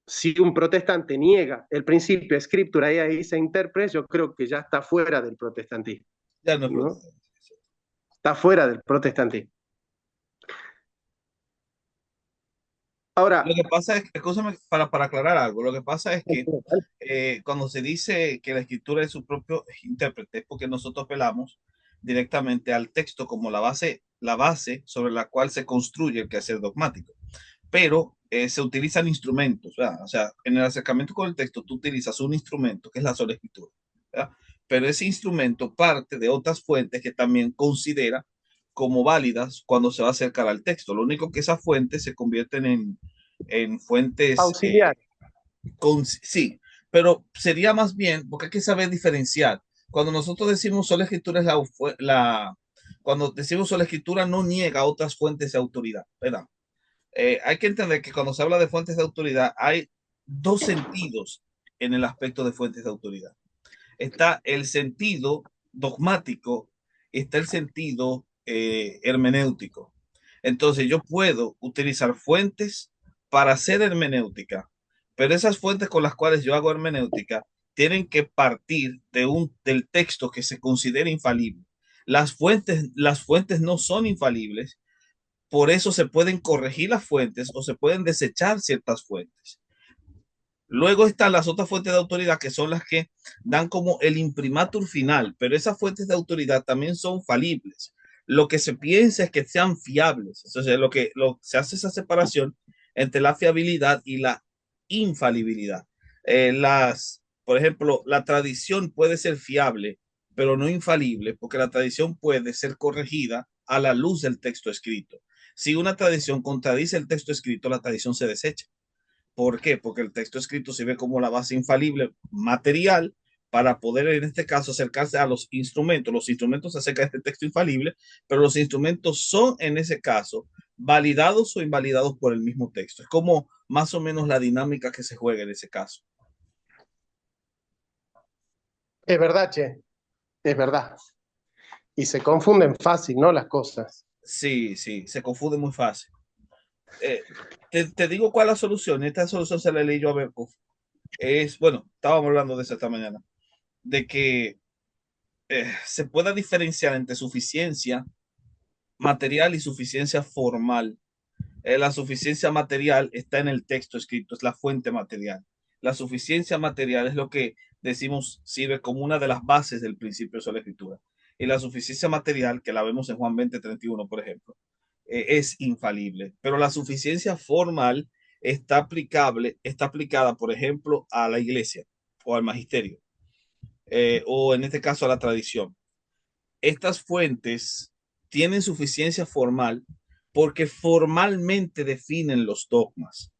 si un protestante niega el principio scriptura e issa interpres, yo creo que ya está fuera del protestantismo. Ya no es ¿no? Está fuera del protestantismo. Ahora, lo que pasa es que, escúchame, para aclarar algo, lo que pasa es que cuando se dice que la escritura es su propio intérprete, es porque nosotros apelamos directamente al texto como la base sobre la cual se construye el quehacer dogmático. Pero se utilizan instrumentos, ¿verdad? O sea, en el acercamiento con el texto tú utilizas un instrumento que es la sola escritura, ¿verdad? Pero ese instrumento parte de otras fuentes que también considera como válidas cuando se va a acercar al texto. Lo único que esas fuentes se convierten en fuentes auxiliar. sí, pero sería más bien, porque hay que saber diferenciar. Cuando nosotros decimos sola escritura cuando decimos sola escritura no niega otras fuentes de autoridad, ¿verdad? Hay que entender que cuando se habla de fuentes de autoridad hay dos sentidos en el aspecto de fuentes de autoridad. está el sentido dogmático, está el sentido hermenéutico. Entonces yo puedo utilizar fuentes para hacer hermenéutica, pero esas fuentes con las cuales yo hago hermenéutica tienen que partir del texto que se considera infalible. Las fuentes no son infalibles, por eso se pueden corregir las fuentes o se pueden desechar ciertas fuentes. Luego están las otras fuentes de autoridad, que son las que dan como el imprimatur final, pero esas fuentes de autoridad también son falibles. Lo que se piensa es que sean fiables. Entonces, se hace esa separación entre la fiabilidad y la infalibilidad. Por ejemplo, la tradición puede ser fiable, pero no infalible, porque la tradición puede ser corregida a la luz del texto escrito. Si una tradición contradice el texto escrito, la tradición se desecha. ¿Por qué? Porque el texto escrito sirve como la base infalible material para poder, en este caso, acercarse a los instrumentos. Los instrumentos se acercan a este texto infalible, pero los instrumentos son, en ese caso, validados o invalidados por el mismo texto. Es como más o menos la dinámica que se juega en ese caso. Es verdad, che, es verdad. Y se confunden fácil, ¿no? Las cosas. Sí, sí, se confunde muy fácil. Te digo cuál es la solución. Esta solución se la leí yo a Berkov. Bueno, estábamos hablando de eso esta mañana, de que se pueda diferenciar entre suficiencia material y suficiencia formal. La suficiencia material está en el texto escrito, es la fuente material. La suficiencia material es lo que decimos sirve como una de las bases del principio de la escritura. Y la suficiencia material, que la vemos en Juan 20:31, por ejemplo, es infalible. Pero la suficiencia formal está aplicada, por ejemplo, a la iglesia o al magisterio, o en este caso a la tradición. Estas fuentes tienen suficiencia formal porque formalmente definen los dogmas,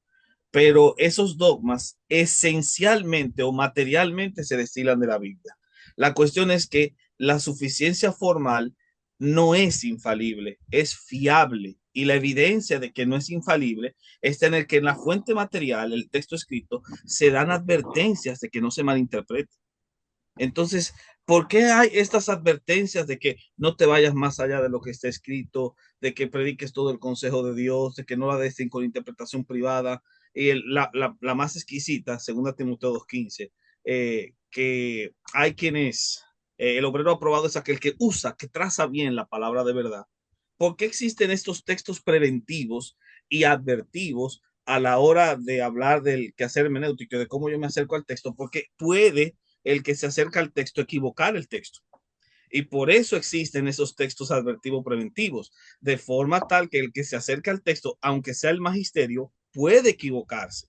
pero esos dogmas esencialmente o materialmente se destilan de la Biblia. La cuestión es que la suficiencia formal no es infalible, es fiable. Y la evidencia de que no es infalible está en el que en la fuente material, el texto escrito, se dan advertencias de que no se malinterprete. Entonces, ¿por qué hay estas advertencias de que no te vayas más allá de lo que está escrito, de que prediques todo el consejo de Dios, de que no la des con interpretación privada? Y la más exquisita, 2 Timoteo 2:15, que hay quienes, el obrero aprobado es aquel que usa, que traza bien la palabra de verdad. ¿Por qué existen estos textos preventivos y advertivos a la hora de hablar del quehacer hermenéutico, de cómo yo me acerco al texto? Porque puede el que se acerca al texto equivocar el texto. Y por eso existen esos textos advertivos preventivos, de forma tal que el que se acerca al texto, aunque sea el magisterio, puede equivocarse.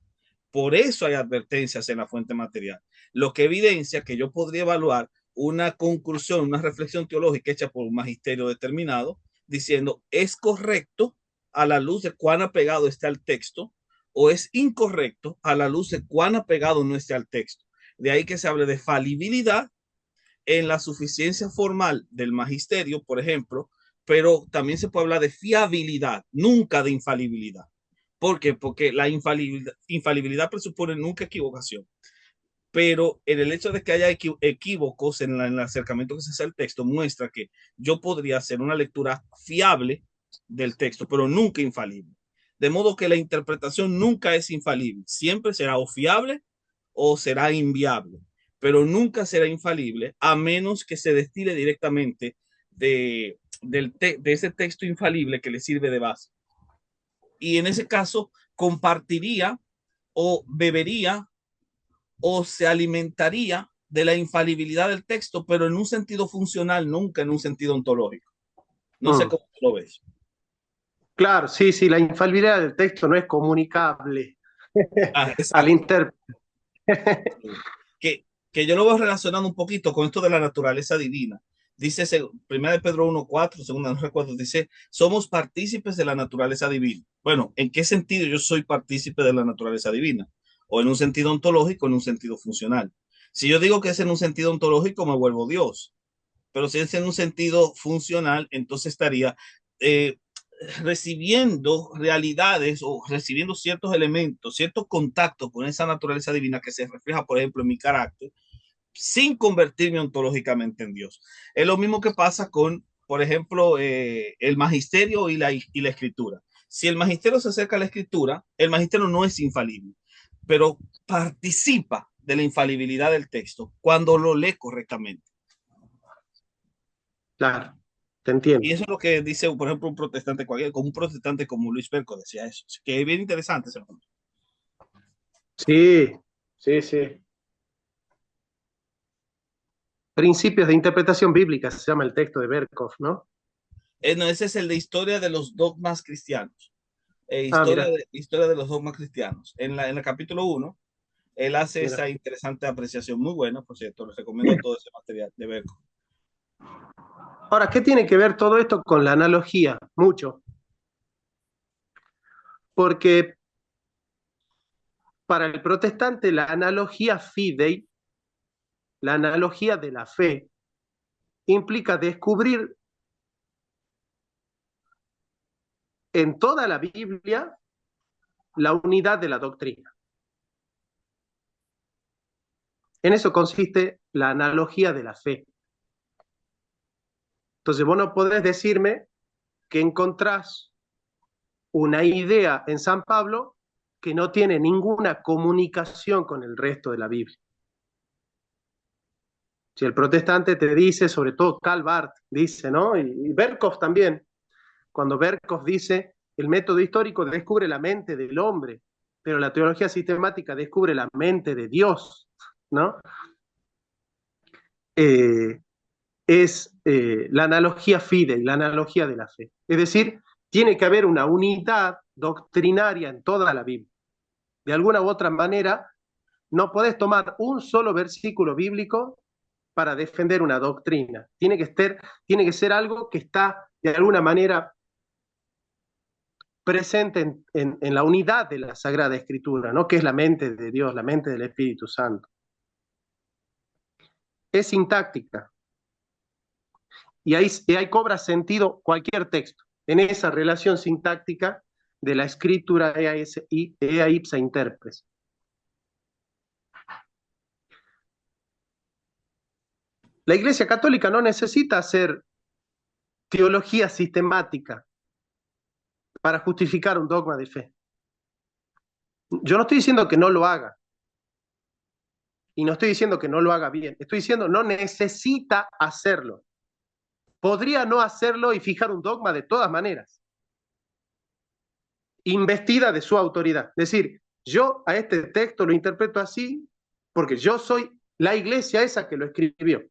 Por eso hay advertencias en la fuente material, lo que evidencia que yo podría evaluar una conclusión, una reflexión teológica hecha por un magisterio determinado, diciendo es correcto a la luz de cuán apegado está el texto, o es incorrecto a la luz de cuán apegado no está el texto. De ahí que se hable de falibilidad en la suficiencia formal del magisterio, por ejemplo, pero también se puede hablar de fiabilidad, nunca de infalibilidad. ¿Por qué? Porque la infalibilidad presupone nunca equivocación. Pero en el hecho de que haya equívocos en el acercamiento que se hace al texto, muestra que yo podría hacer una lectura fiable del texto, pero nunca infalible. De modo que la interpretación nunca es infalible, siempre será o fiable o será inviable, pero nunca será infalible a menos que se destile directamente de ese texto infalible que le sirve de base. Y en ese caso compartiría o bebería o se alimentaría de la infalibilidad del texto, pero en un sentido funcional, nunca en un sentido ontológico. No sé cómo lo ves. Claro, sí, sí, la infalibilidad del texto no es comunicable al intérprete. que yo lo voy relacionando un poquito con esto de la naturaleza divina. Dice 1 Pedro 1:4, segunda no recuerdo, dice, somos partícipes de la naturaleza divina. Bueno, ¿en qué sentido yo soy partícipe de la naturaleza divina? O en un sentido ontológico, en un sentido funcional. Si yo digo que es en un sentido ontológico, me vuelvo Dios. Pero si es en un sentido funcional, entonces estaría recibiendo realidades o recibiendo ciertos elementos, ciertos contactos con esa naturaleza divina que se refleja, por ejemplo, en mi carácter, sin convertirme ontológicamente en Dios. Es lo mismo que pasa con, por ejemplo, el magisterio y la escritura. Si el magisterio se acerca a la escritura, el magisterio no es infalible, pero participa de la infalibilidad del texto cuando lo lee correctamente. Claro, te entiendo. Y eso es lo que dice, por ejemplo, un protestante cualquiera, como un protestante como Luis Berco decía eso, que es bien interesante ese punto. Sí, sí, sí. Principios de interpretación bíblica se llama el texto de Berkov, ¿no? No, ese es el de historia de los dogmas cristianos. Mira, Historia de los dogmas cristianos. En el capítulo 1, él hace mira. esa interesante apreciación, muy buena, por cierto, les recomiendo todo ese material de Berco. Ahora, ¿qué tiene que ver todo esto con la analogía? Mucho. Porque para el protestante la analogía fidei, la analogía de la fe, implica descubrir en toda la Biblia la unidad de la doctrina. En eso consiste la analogía de la fe. Entonces vos no podés decirme que encontrás una idea en San Pablo que no tiene ninguna comunicación con el resto de la Biblia. Si el protestante te dice, sobre todo Karl Barth dice, ¿no? Y Berkov también, cuando Berkov dice, el método histórico descubre la mente del hombre, pero la teología sistemática descubre la mente de Dios, ¿no? Es la analogía fidei, la analogía de la fe. Es decir, tiene que haber una unidad doctrinaria en toda la Biblia. De alguna u otra manera, no podés tomar un solo versículo bíblico para defender una doctrina. Tiene que ser algo que está de alguna manera presente en la unidad de la Sagrada Escritura, ¿no? Que es la mente de Dios, la mente del Espíritu Santo. Es sintáctica. Y ahí cobra sentido cualquier texto, en esa relación sintáctica de la escritura ea ipsa interpres. La Iglesia Católica no necesita hacer teología sistemática para justificar un dogma de fe. Yo no estoy diciendo que no lo haga, y no estoy diciendo que no lo haga bien, estoy diciendo no necesita hacerlo. Podría no hacerlo y fijar un dogma de todas maneras, investida de su autoridad. Es decir, yo a este texto lo interpreto así porque yo soy la iglesia esa que lo escribió.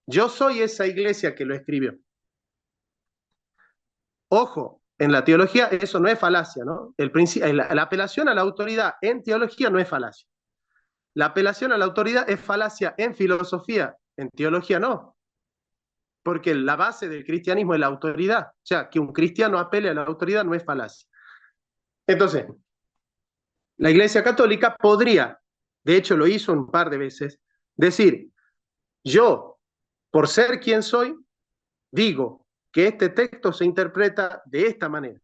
Yo soy esa iglesia que lo escribió. Ojo, en la teología eso no es falacia, ¿no? La apelación a la autoridad en teología no es falacia. La apelación a la autoridad es falacia en filosofía, en teología no. Porque la base del cristianismo es la autoridad. O sea, que un cristiano apele a la autoridad no es falacia. Entonces, la Iglesia Católica podría, de hecho lo hizo un par de veces, decir, yo, por ser quien soy, digo que este texto se interpreta de esta manera.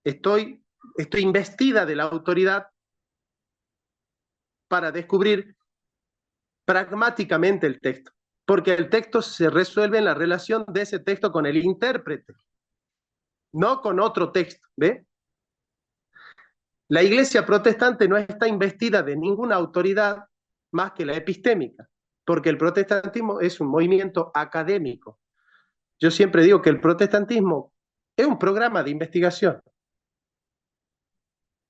Estoy investida de la autoridad para descubrir pragmáticamente el texto, porque el texto se resuelve en la relación de ese texto con el intérprete, no con otro texto, ¿ve? La Iglesia protestante no está investida de ninguna autoridad más que la epistémica, porque el protestantismo es un movimiento académico. Yo siempre digo que el protestantismo es un programa de investigación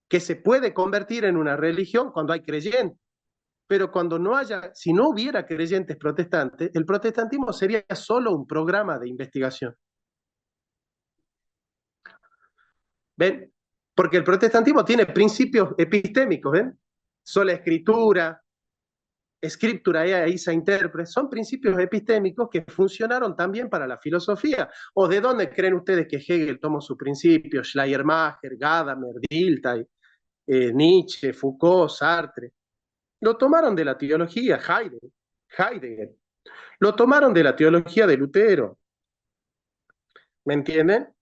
que se puede convertir en una religión cuando hay creyentes, pero si no hubiera creyentes protestantes, el protestantismo sería solo un programa de investigación. ¿Ven? Porque el protestantismo tiene principios epistémicos, ¿ven? Sola escritura, scriptura ea issa interpres, son principios epistémicos que funcionaron también para la filosofía. ¿O de dónde creen ustedes que Hegel tomó sus principios? Schleiermacher, Gadamer, Dilthey, Nietzsche, Foucault, Sartre. Lo tomaron de la teología, Heidegger. Lo tomaron de la teología de Lutero. ¿Me entienden?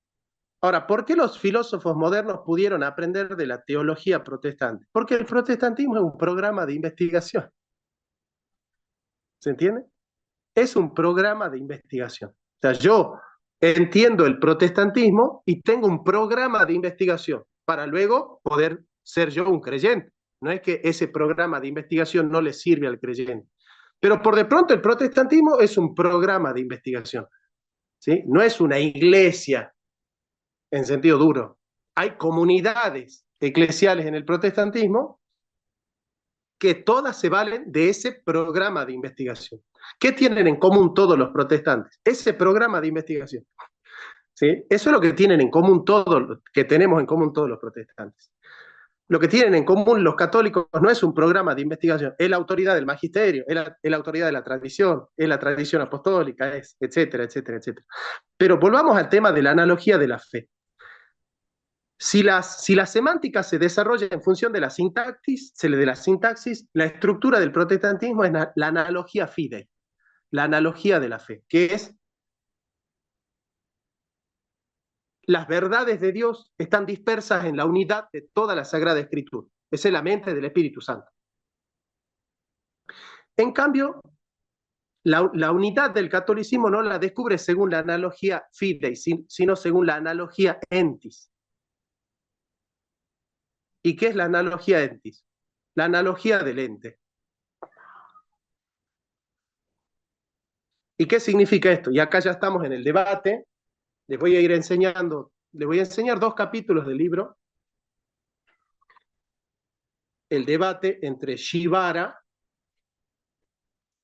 Ahora, ¿por qué los filósofos modernos pudieron aprender de la teología protestante? Porque el protestantismo es un programa de investigación. ¿Se entiende? Es un programa de investigación. O sea, yo entiendo el protestantismo y tengo un programa de investigación para luego poder ser yo un creyente. No es que ese programa de investigación no le sirve al creyente. Pero por de pronto el protestantismo es un programa de investigación. ¿Sí? No es una iglesia en sentido duro. Hay comunidades eclesiales en el protestantismo que todas se valen de ese programa de investigación. ¿Qué tienen en común todos los protestantes? Ese programa de investigación. ¿Sí? Eso es lo que tienen en común todos, que tenemos en común todos los protestantes. Lo que tienen en común los católicos no es un programa de investigación, es la autoridad del magisterio, es la autoridad de la tradición, es la tradición apostólica, es, etcétera, etcétera, etcétera. Pero volvamos al tema de la analogía de la fe. Si la semántica se desarrolla en función de la sintaxis, la estructura del protestantismo es la analogía fidei, la analogía de la fe, que es las verdades de Dios están dispersas en la unidad de toda la Sagrada Escritura. Esa es la mente del Espíritu Santo. En cambio, la unidad del catolicismo no la descubre según la analogía fidei, sino según la analogía entis. ¿Y qué es la analogía entis? La analogía del ente. ¿Y qué significa esto? Y acá ya estamos en el debate. Les voy a enseñar 2 capítulos del libro. El debate entre Shivara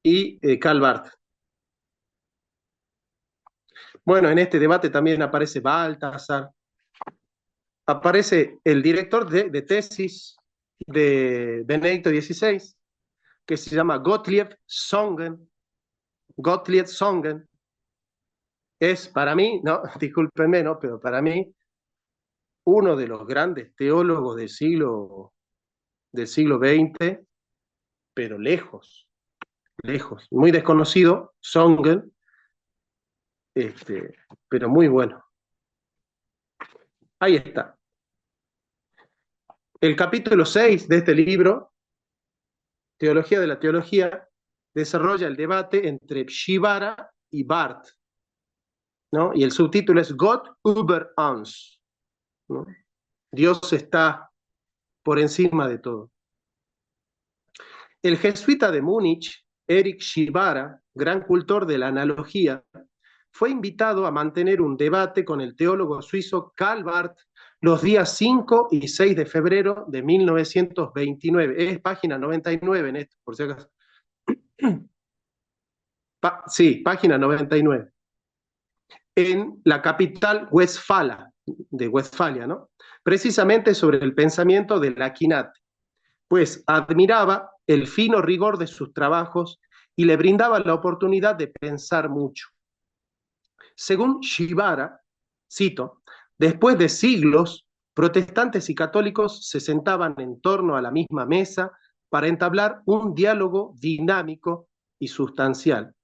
y Karl Barth. Bueno, en este debate también aparece Baltasar, aparece el director de tesis de Benedicto XVI, que se llama Gottlieb Songen. Gottlieb Songen es para mí, no, discúlpenme, no, pero para mí, uno de los grandes teólogos del siglo XX, pero lejos, muy desconocido, Songen, pero muy bueno. Ahí está. El capítulo 6 de este libro, Teología de la Teología, desarrolla el debate entre Shivara y Barth, ¿no? Y el subtítulo es Gott über uns, ¿no? Dios está por encima de todo. El jesuita de Múnich, Erich Shivara, gran cultor de la analogía, fue invitado a mantener un debate con el teólogo suizo Karl Barth los días 5 y 6 de febrero de 1929. Es página 99 en esto, por si acaso. Sí, página 99. En la capital de Westfalia, ¿no? Precisamente sobre el pensamiento de Laquinate, pues admiraba el fino rigor de sus trabajos y le brindaba la oportunidad de pensar mucho. Según Shivara, cito, después de siglos, protestantes y católicos se sentaban en torno a la misma mesa para entablar un diálogo dinámico y sustancial.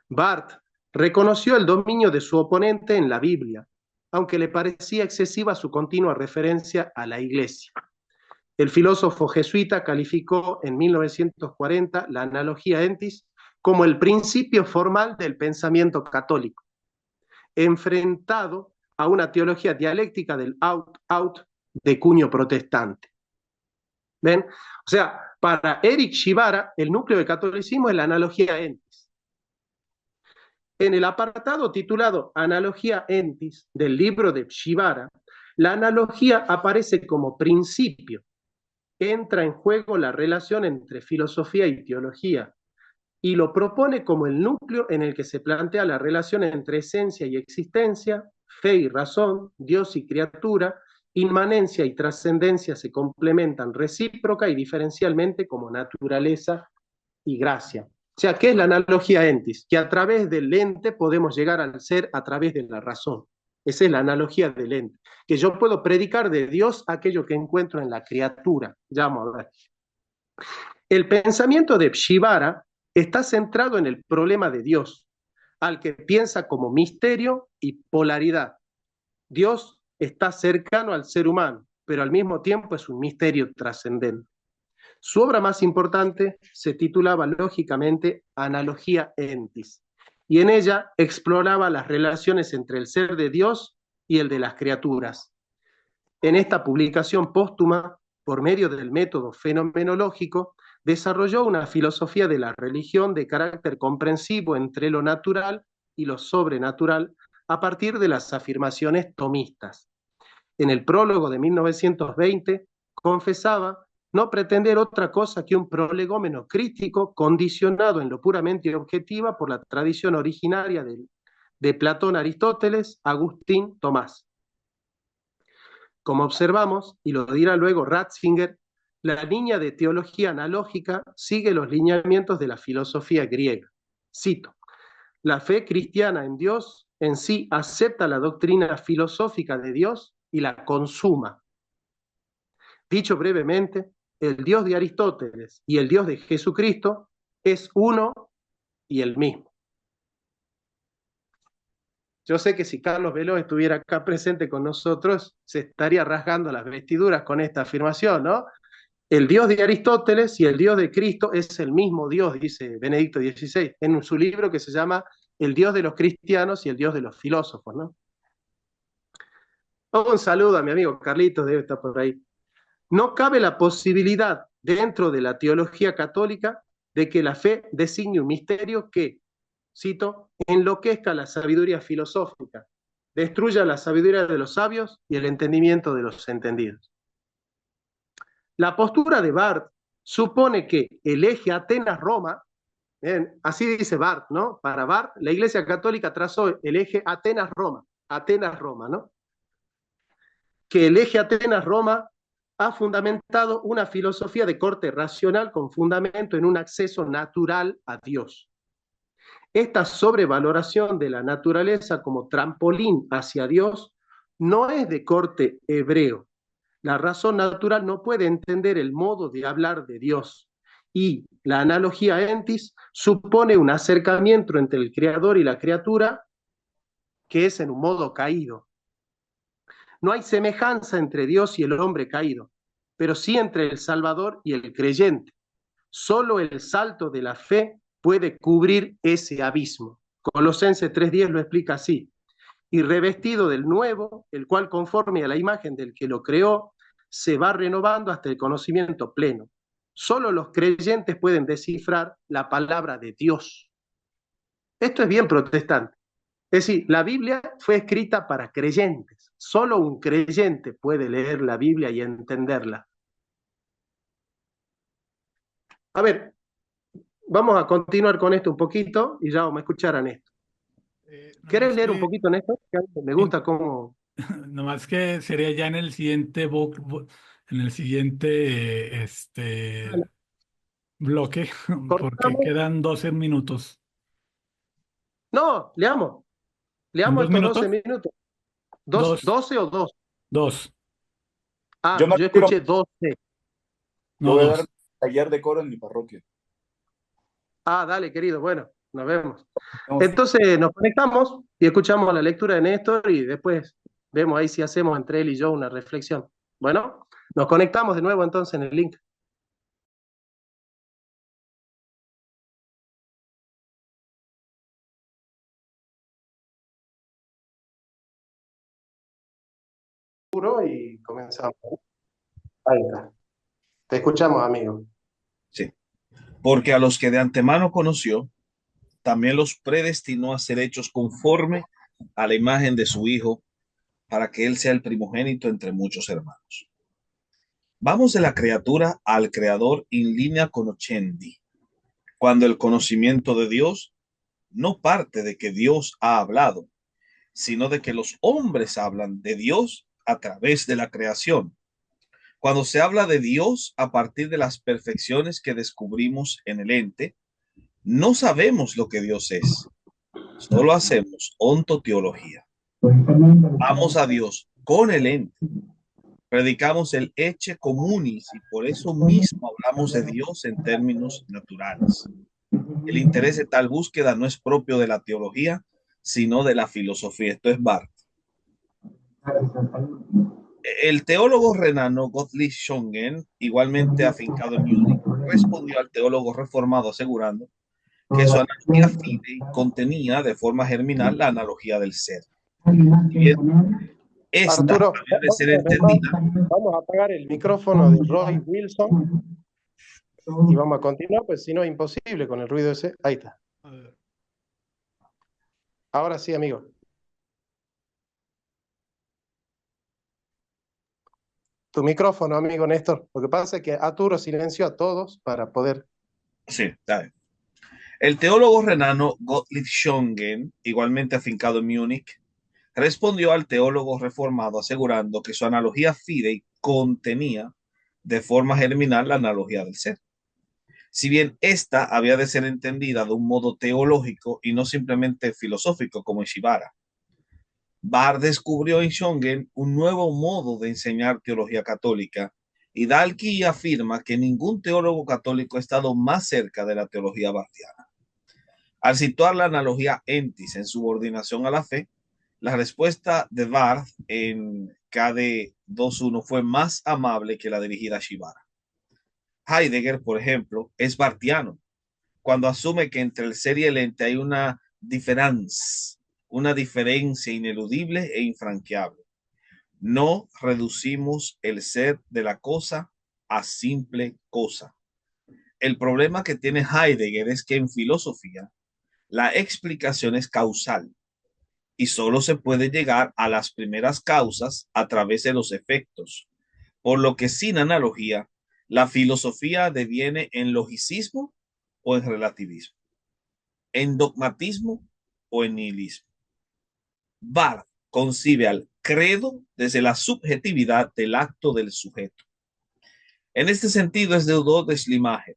Barth reconoció el dominio de su oponente en la Biblia, aunque le parecía excesiva su continua referencia a la Iglesia. El filósofo jesuita calificó en 1940 la analogía entis como el principio formal del pensamiento católico, enfrentado a una teología dialéctica del out-out de cuño protestante. ¿Ven? O sea, para Erich Shivara, el núcleo del catolicismo es la analogía entis. En el apartado titulado Analogía entis del libro de Shivara, la analogía aparece como principio. Entra en juego la relación entre filosofía y teología, y lo propone como el núcleo en el que se plantea la relación entre esencia y existencia, fe y razón, Dios y criatura, inmanencia y trascendencia se complementan recíproca y diferencialmente como naturaleza y gracia. O sea, ¿qué es la analogía entis? Que a través del ente podemos llegar al ser a través de la razón. Esa es la analogía del ente. Que yo puedo predicar de Dios aquello que encuentro en la criatura. Ya vamos a ver. El pensamiento de Shivara está centrado en el problema de Dios, al que piensa como misterio y polaridad. Dios está cercano al ser humano, pero al mismo tiempo es un misterio trascendente. Su obra más importante se titulaba lógicamente Analogía Entis, y en ella exploraba las relaciones entre el ser de Dios y el de las criaturas. En esta publicación póstuma, por medio del método fenomenológico, desarrolló una filosofía de la religión de carácter comprensivo entre lo natural y lo sobrenatural a partir de las afirmaciones tomistas. En el prólogo de 1920 confesaba no pretender otra cosa que un prolegómeno crítico condicionado en lo puramente objetiva por la tradición originaria de Platón, Aristóteles, Agustín, Tomás. Como observamos, y lo dirá luego Ratzinger, la línea de teología analógica sigue los lineamientos de la filosofía griega. Cito: la fe cristiana en Dios en sí acepta la doctrina filosófica de Dios y la consuma. Dicho brevemente, el Dios de Aristóteles y el Dios de Jesucristo es uno y el mismo. Yo sé que si Carlos Veloz estuviera acá presente con nosotros, se estaría rasgando las vestiduras con esta afirmación, ¿no? El Dios de Aristóteles y el Dios de Cristo es el mismo Dios, dice Benedicto XVI, en su libro que se llama El Dios de los cristianos y el Dios de los filósofos, ¿no? Un saludo a mi amigo Carlitos, debe estar por ahí. No cabe la posibilidad dentro de la teología católica de que la fe designe un misterio que, cito, enloquezca la sabiduría filosófica, destruya la sabiduría de los sabios y el entendimiento de los entendidos. La postura de Barth supone que el eje Atenas-Roma, así dice Barth, ¿no? Para Barth, la Iglesia Católica trazó el eje Atenas-Roma, ¿no? Que el eje Atenas-Roma ha fundamentado una filosofía de corte racional con fundamento en un acceso natural a Dios. Esta sobrevaloración de la naturaleza como trampolín hacia Dios no es de corte hebreo. La razón natural no puede entender el modo de hablar de Dios, y la analogía entis supone un acercamiento entre el creador y la criatura que es en un modo caído. No hay semejanza entre Dios y el hombre caído, pero sí entre el Salvador y el creyente. Solo el salto de la fe puede cubrir ese abismo. Colosenses 3:10 lo explica así: y revestido del nuevo, el cual conforme a la imagen del que lo creó, se va renovando hasta el conocimiento pleno. Solo los creyentes pueden descifrar la palabra de Dios. Esto es bien protestante. Es decir, la Biblia fue escrita para creyentes. Solo un creyente puede leer la Biblia y entenderla. A ver, vamos a continuar con esto un poquito y ya vamos a escuchar a Néstor. ¿Quieres leer un poquito, Néstor? Me gusta cómo... Nomás que sería ya en el siguiente en el siguiente bloque, porque ¿Cortamos? quedan 12 minutos. No, leamos. ¿En Leamos 2 estos minutos? 12 minutos. Dos. ¿12 o 2? 2. Ah, Yo me yo quiero- escuché 12. Yo No, voy a 2. dar taller de coro en mi parroquia. Ah, dale, querido. Bueno, nos vemos. Vamos. Entonces nos conectamos y escuchamos la lectura de Néstor y después vemos ahí si hacemos entre él y yo una reflexión. Bueno, nos conectamos de nuevo entonces en el link. Y comenzamos. Ahí está. Te escuchamos, amigo. Sí. Porque a los que de antemano conoció, también los predestinó a ser hechos conforme a la imagen de su Hijo, para que Él sea el primogénito entre muchos hermanos. Vamos de la criatura al Creador in linea conoscendi, cuando el conocimiento de Dios no parte de que Dios ha hablado, sino de que los hombres hablan de Dios a través de la creación. Cuando se habla de Dios a partir de las perfecciones que descubrimos en el ente, no sabemos lo que Dios es, solo hacemos ontoteología. Vamos a Dios con el ente, predicamos el ecce communis y por eso mismo hablamos de Dios en términos naturales. El interés de tal búsqueda no es propio de la teología, sino de la filosofía. Esto es Barth. El teólogo renano Gottlieb Schongen, igualmente afincado en Múnich, respondió al teólogo reformado asegurando que su analogía fidei contenía de forma germinal la analogía del ser. Y esta Arturo, había de ser entendida. vamos a apagar el micrófono de Roy Wilson y vamos a continuar, pues si no es imposible con el ruido ese. Ahí está. A ver. Ahora sí, amigo. Tu micrófono, amigo Néstor. Lo que pasa es que Arturo silenció a todos para poder... Sí, está bien. El teólogo renano Gottlieb Schongen, igualmente afincado en Múnich, respondió al teólogo reformado asegurando que su analogía fidei contenía de forma germinal la analogía del ser. Si bien esta había de ser entendida de un modo teológico y no simplemente filosófico como en Shibara. Barr descubrió en Schongen un nuevo modo de enseñar teología católica y Dalkey afirma que ningún teólogo católico ha estado más cerca de la teología barthiana. Al situar la analogía entis en subordinación a la fe, la respuesta de Barth en KD 2.1 fue más amable que la dirigida a Shibara. Heidegger, por ejemplo, es barthiano cuando asume que entre el ser y el ente hay una diferencia ineludible e infranqueable. No reducimos el ser de la cosa a simple cosa. El problema que tiene Heidegger es que en filosofía la explicación es causal y solo se puede llegar a las primeras causas a través de los efectos, por lo que sin analogía, la filosofía deviene en logicismo o en relativismo, en dogmatismo o en nihilismo. Barth concibe al credo desde la subjetividad del acto del sujeto. En este sentido es deudor de Schleiermacher.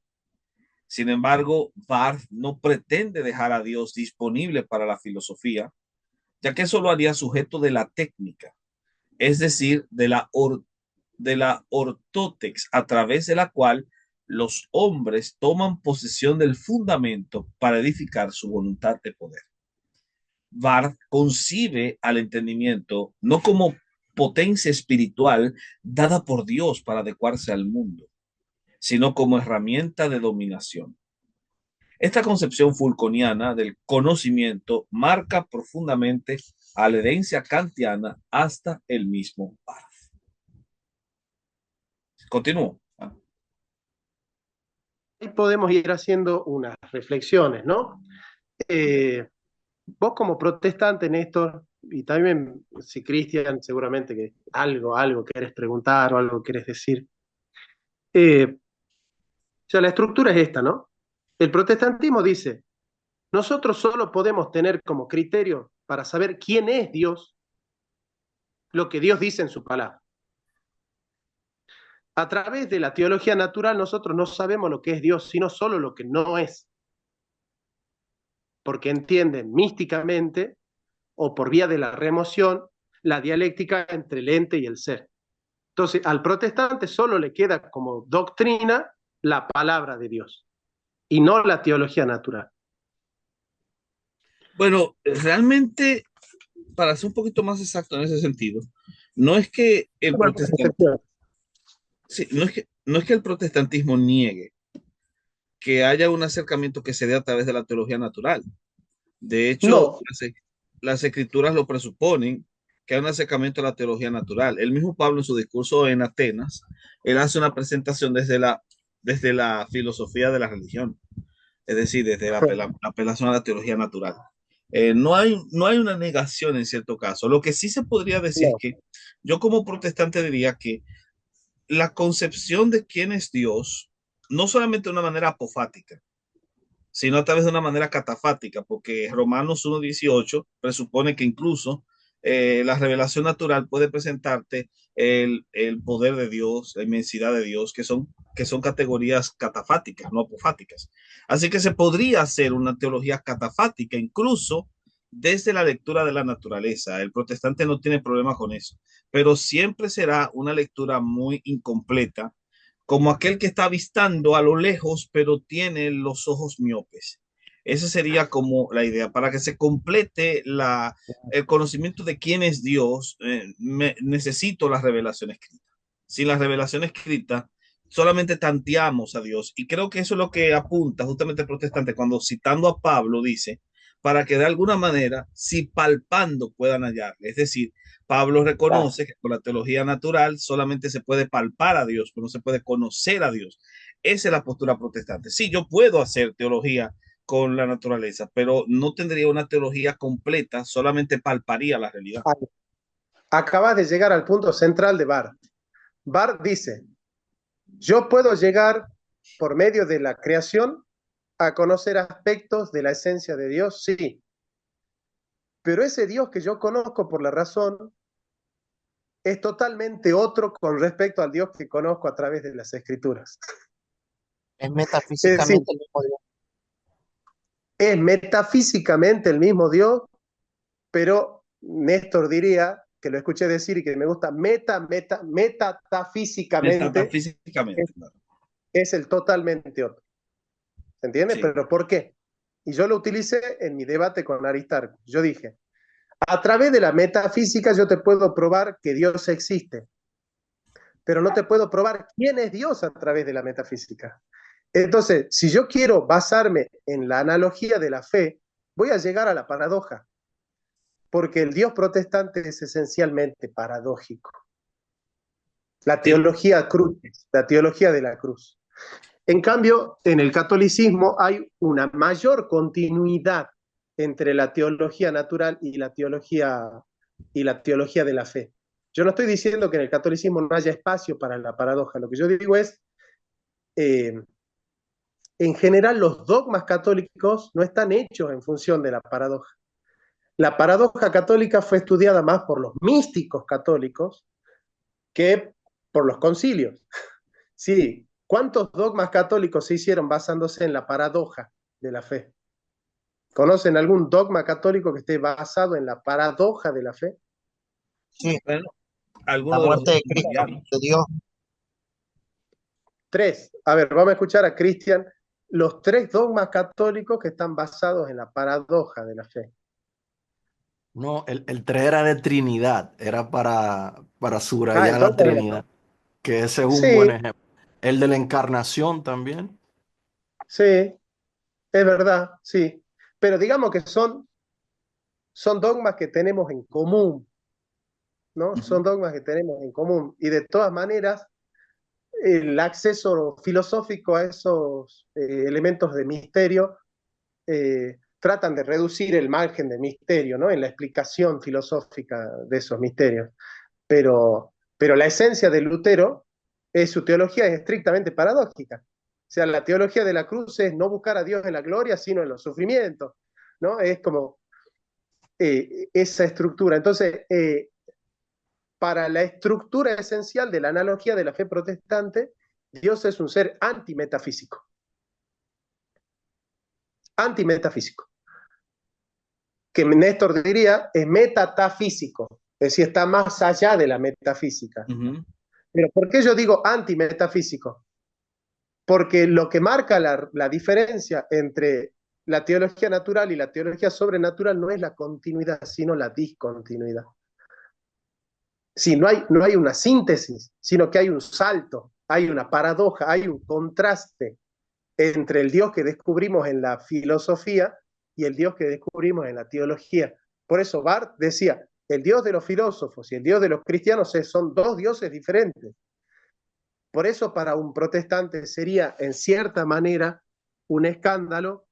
Sin embargo, Barth no pretende dejar a Dios disponible para la filosofía, ya que eso lo haría sujeto de la técnica, es decir, de la ortótex, a través de la cual los hombres toman posesión del fundamento para edificar su voluntad de poder. Barth concibe al entendimiento no como potencia espiritual dada por Dios para adecuarse al mundo, sino como herramienta de dominación. Esta concepción fulconiana del conocimiento marca profundamente a la herencia kantiana hasta el mismo Barth. Continúo. Ahí podemos ir haciendo unas reflexiones, ¿no? Vos como protestante, Néstor, y también si Cristian, seguramente que algo querés preguntar o algo querés decir. O sea, la estructura es esta, ¿no? El protestantismo dice, nosotros solo podemos tener como criterio para saber quién es Dios lo que Dios dice en su palabra. A través de la teología natural nosotros no sabemos lo que es Dios, sino solo lo que no es. Porque entienden místicamente o por vía de la remoción la dialéctica entre el ente y el ser. Entonces, al protestante solo le queda como doctrina la palabra de Dios y no la teología natural. Bueno, realmente, para ser un poquito más exacto en ese sentido, no es que el protestantismo, sí, no es que el protestantismo niegue que haya un acercamiento que se dé a través de la teología natural. De hecho, no. las escrituras lo presuponen, que hay un acercamiento a la teología natural. El mismo Pablo en su discurso en Atenas, él hace una presentación desde la filosofía de la religión, es decir, desde la apelación a la teología natural. No hay una negación en cierto caso. Lo que sí se podría decir es que yo como protestante diría que la concepción de quién es Dios, no solamente de una manera apofática, sino a través de una manera catafática, porque Romanos 1.18 presupone que incluso la revelación natural puede presentarte el poder de Dios, la inmensidad de Dios, que son categorías catafáticas, no apofáticas. Así que se podría hacer una teología catafática, incluso desde la lectura de la naturaleza. El protestante no tiene problema con eso, pero siempre será una lectura muy incompleta, como aquel que está avistando a lo lejos, pero tiene los ojos miopes. Esa sería como la idea, para que se complete el conocimiento de quién es Dios. Necesito la revelación escrita. Sin la revelación escrita, solamente tanteamos a Dios. Y creo que eso es lo que apunta justamente el protestante cuando, citando a Pablo, dice, para que de alguna manera, si palpando, puedan hallarle. Es decir, Pablo reconoce que con la teología natural solamente se puede palpar a Dios, pero no se puede conocer a Dios. Esa es la postura protestante. Sí, yo puedo hacer teología con la naturaleza, pero no tendría una teología completa, solamente palparía la realidad. Acabas de llegar al punto central de Barth. Barth dice, yo puedo llegar por medio de la creación a conocer aspectos de la esencia de Dios, sí. Pero ese Dios que yo conozco por la razón es totalmente otro con respecto al Dios que conozco a través de las Escrituras. Es Es decir, metafísicamente el mismo Dios. es metafísicamente el mismo Dios, pero Néstor diría, que lo escuché decir y que me gusta, metafísicamente Metafísicamente, claro. es el totalmente otro. ¿Se entiende? Sí. ¿Pero por qué? Y yo lo utilicé en mi debate con Aristarco. Yo dije, a través de la metafísica yo te puedo probar que Dios existe, pero no te puedo probar quién es Dios a través de la metafísica. Entonces, si yo quiero basarme en la analogía de la fe, voy a llegar a la paradoja, porque el Dios protestante es esencialmente paradójico. La teología cruz, la teología de la cruz. En cambio, en el catolicismo hay una mayor continuidad entre la teología natural y la teología de la fe. Yo no estoy diciendo que en el catolicismo no haya espacio para la paradoja. Lo que yo digo es, en general, los dogmas católicos no están hechos en función de la paradoja. La paradoja católica fue estudiada más por los místicos católicos que por los concilios. Sí, ¿cuántos dogmas católicos se hicieron basándose en la paradoja de la fe? ¿Conocen algún dogma católico que esté basado en la paradoja de la fe? Sí, Bueno, la algunos de los muerte de Cristo, cristianos. de Dios. 3. A ver, vamos a escuchar a Cristian los 3 dogmas católicos que están basados en la paradoja de la fe. No, el 3 era de Trinidad, era para subrayar la Entonces, Trinidad, que ese es un buen sí, ejemplo. El de la encarnación también. sí, es verdad, sí. Pero digamos que son dogmas que tenemos en común, ¿no? Son dogmas que tenemos en común. Y de todas maneras, el acceso filosófico a esos elementos de misterio tratan de reducir el margen de misterio, ¿no? En la explicación filosófica de esos misterios. Pero la esencia de Lutero es su teología es estrictamente paradójica. O sea, la teología de la cruz es no buscar a Dios en la gloria, sino en los sufrimientos, ¿no? Es como esa estructura. Entonces, para la estructura esencial de la analogía de la fe protestante, Dios es un ser antimetafísico. Antimetafísico. Que Néstor diría es metatafísico, es decir, está más allá de la metafísica. Pero ¿por qué yo digo antimetafísico? Porque lo que marca la diferencia entre la teología natural y la teología sobrenatural no es la continuidad, sino la discontinuidad. Sí, no hay una síntesis, sino que hay un salto, hay una paradoja, hay un contraste entre el Dios que descubrimos en la filosofía y el Dios que descubrimos en la teología. Por eso Barth decía, el Dios de los filósofos y el Dios de los cristianos son 2 dioses diferentes. Por eso para un protestante sería, en cierta manera, un escándalo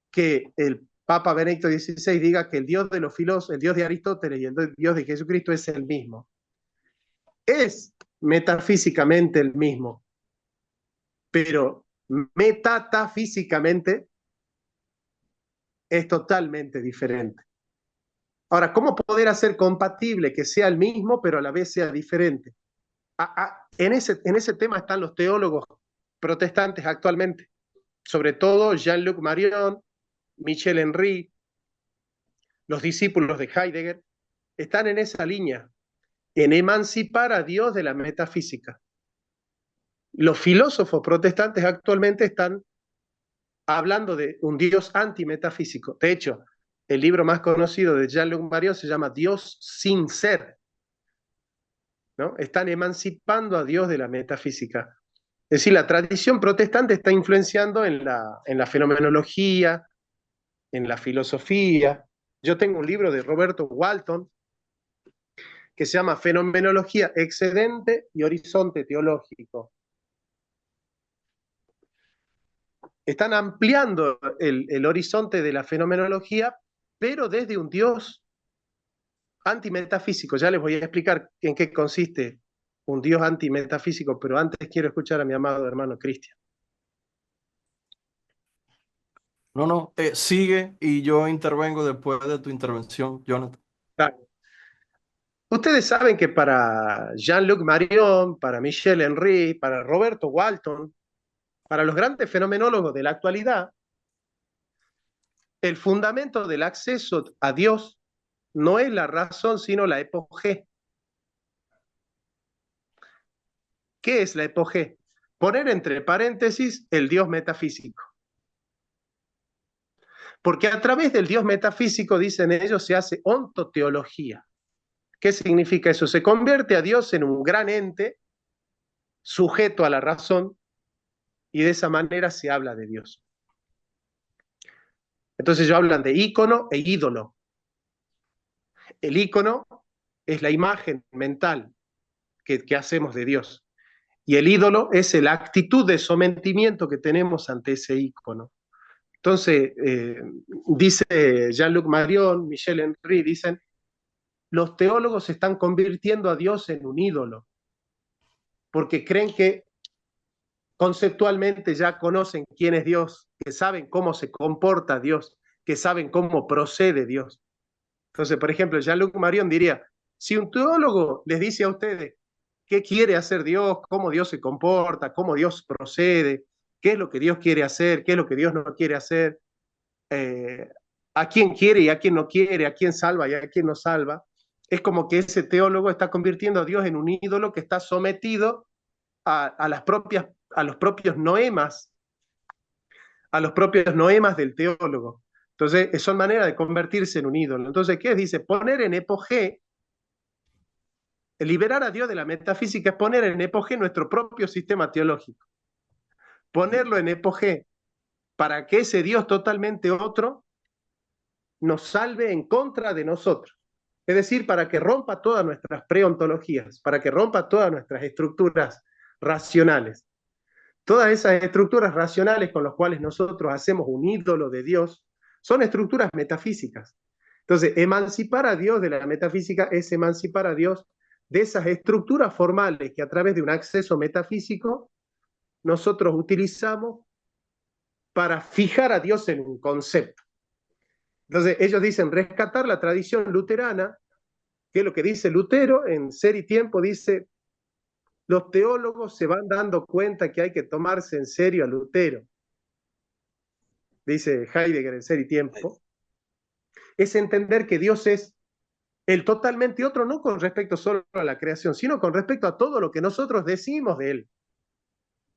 que el Papa Benedicto XVI diga que el Dios de los filósofos, el Dios de Aristóteles y el Dios de Jesucristo es el mismo. Es metafísicamente el mismo, pero metafísicamente es totalmente diferente. Ahora, ¿cómo poder hacer compatible que sea el mismo, pero a la vez sea diferente? En ese tema están los teólogos protestantes actualmente, sobre todo Jean-Luc Marion, Michel Henry, los discípulos de Heidegger, están en esa línea, en emancipar a Dios de la metafísica. Los filósofos protestantes actualmente están hablando de un Dios antimetafísico. De hecho, el libro más conocido de Jean-Luc Marion se llama Dios sin ser, ¿no? Están emancipando a Dios de la metafísica. Es decir, la tradición protestante está influenciando en la fenomenología, en la filosofía. Yo tengo un libro de Roberto Walton que se llama Fenomenología excedente y horizonte teológico. Están ampliando el horizonte de la fenomenología, pero desde un Dios antimetafísico. Ya les voy a explicar en qué consiste un Dios antimetafísico, pero antes quiero escuchar a mi amado hermano Cristian. No, sigue y yo intervengo después de tu intervención, Jonathan. Ustedes saben que para Jean-Luc Marion, para Michel Henry, para Roberto Walton, para los grandes fenomenólogos de la actualidad, el fundamento del acceso a Dios no es la razón, sino la epogé. ¿Qué es la epogé? Poner entre paréntesis el Dios metafísico. Porque a través del Dios metafísico, dicen ellos, se hace ontoteología. ¿Qué significa eso? Se convierte a Dios en un gran ente sujeto a la razón y de esa manera se habla de Dios. Entonces ellos hablan de ícono e ídolo. El ícono es la imagen mental que hacemos de Dios. Y el ídolo es la actitud de sometimiento que tenemos ante ese ícono. Entonces, dice Jean-Luc Marion, Michel Henry, dicen, los teólogos están convirtiendo a Dios en un ídolo, porque creen que conceptualmente ya conocen quién es Dios, que saben cómo se comporta Dios, que saben cómo procede Dios. Entonces, por ejemplo, Jean-Luc Marion diría, si un teólogo les dice a ustedes qué quiere hacer Dios, cómo Dios se comporta, cómo Dios procede, qué es lo que Dios quiere hacer, qué es lo que Dios no quiere hacer, a quién quiere y a quién no quiere, a quién salva y a quién no salva, es como que ese teólogo está convirtiendo a Dios en un ídolo que está sometido a los propios noemas, del teólogo. Entonces, son maneras de convertirse en un ídolo. Entonces, ¿qué dice? Poner en epogé, liberar a Dios de la metafísica es poner en epogé nuestro propio sistema teológico. Ponerlo en epogé para que ese Dios totalmente otro nos salve en contra de nosotros. Es decir, para que rompa todas nuestras preontologías, para que rompa todas nuestras estructuras racionales. Todas esas estructuras racionales con las cuales nosotros hacemos un ídolo de Dios son estructuras metafísicas. Entonces, emancipar a Dios de la metafísica es emancipar a Dios de esas estructuras formales que a través de un acceso metafísico nosotros utilizamos para fijar a Dios en un concepto. Entonces, ellos dicen rescatar la tradición luterana, que es lo que dice Lutero en Ser y Tiempo, dice, los teólogos se van dando cuenta que hay que tomarse en serio a Lutero. Dice Heidegger en Ser y Tiempo. Es entender que Dios es el totalmente otro, no con respecto solo a la creación, sino con respecto a todo lo que nosotros decimos de Él.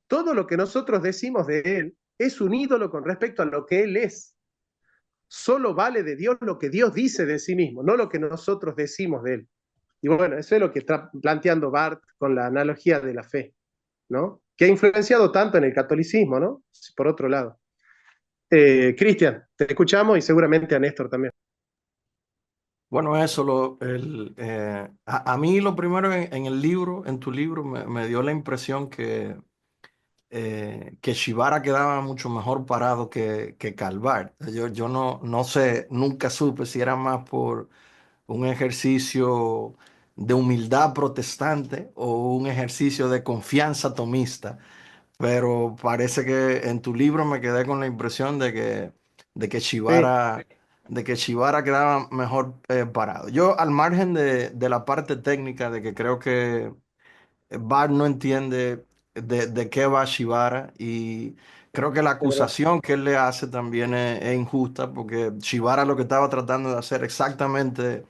Todo lo que nosotros decimos de Él es un ídolo con respecto a lo que Él es. Solo vale de Dios lo que Dios dice de sí mismo, no lo que nosotros decimos de Él. Y bueno, eso es lo que está planteando Barth con la analogía de la fe, ¿no? Que ha influenciado tanto en el catolicismo, ¿no? Por otro lado. Cristian, te escuchamos y seguramente a Néstor también. Bueno, eso, a mí lo primero en el libro, en tu libro, me dio la impresión que Shibara quedaba mucho mejor parado que Calvar. Yo no sé, nunca supe si era más por un ejercicio de humildad protestante o un ejercicio de confianza tomista, pero parece que en tu libro me quedé con la impresión de que Shibara, de que Shibara quedaba mejor parado. Yo, al margen de la parte técnica, de que creo que Bart no entiende de qué va Shibara, y creo que la acusación que él le hace también es injusta, porque Shibara lo que estaba tratando de hacer exactamente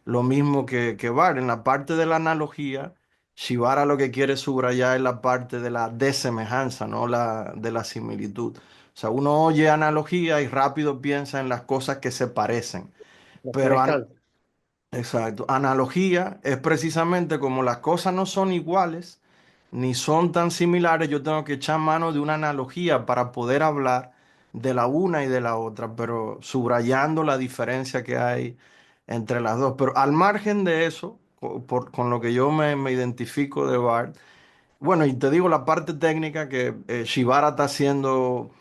lo mismo que Bart. En la parte de la analogía, Shibara lo que quiere subrayar es la parte de la desemejanza, no de la similitud. O sea, uno oye analogía y rápido piensa en las cosas que se parecen. Las Pero, semejanzas. exacto, analogía es precisamente como las cosas no son iguales ni son tan similares, yo tengo que echar mano de una analogía para poder hablar de la una y de la otra, pero subrayando la diferencia que hay entre las dos. Pero al margen de eso, con lo que yo me identifico de Bart, bueno, y te digo la parte técnica que Shibara está haciendo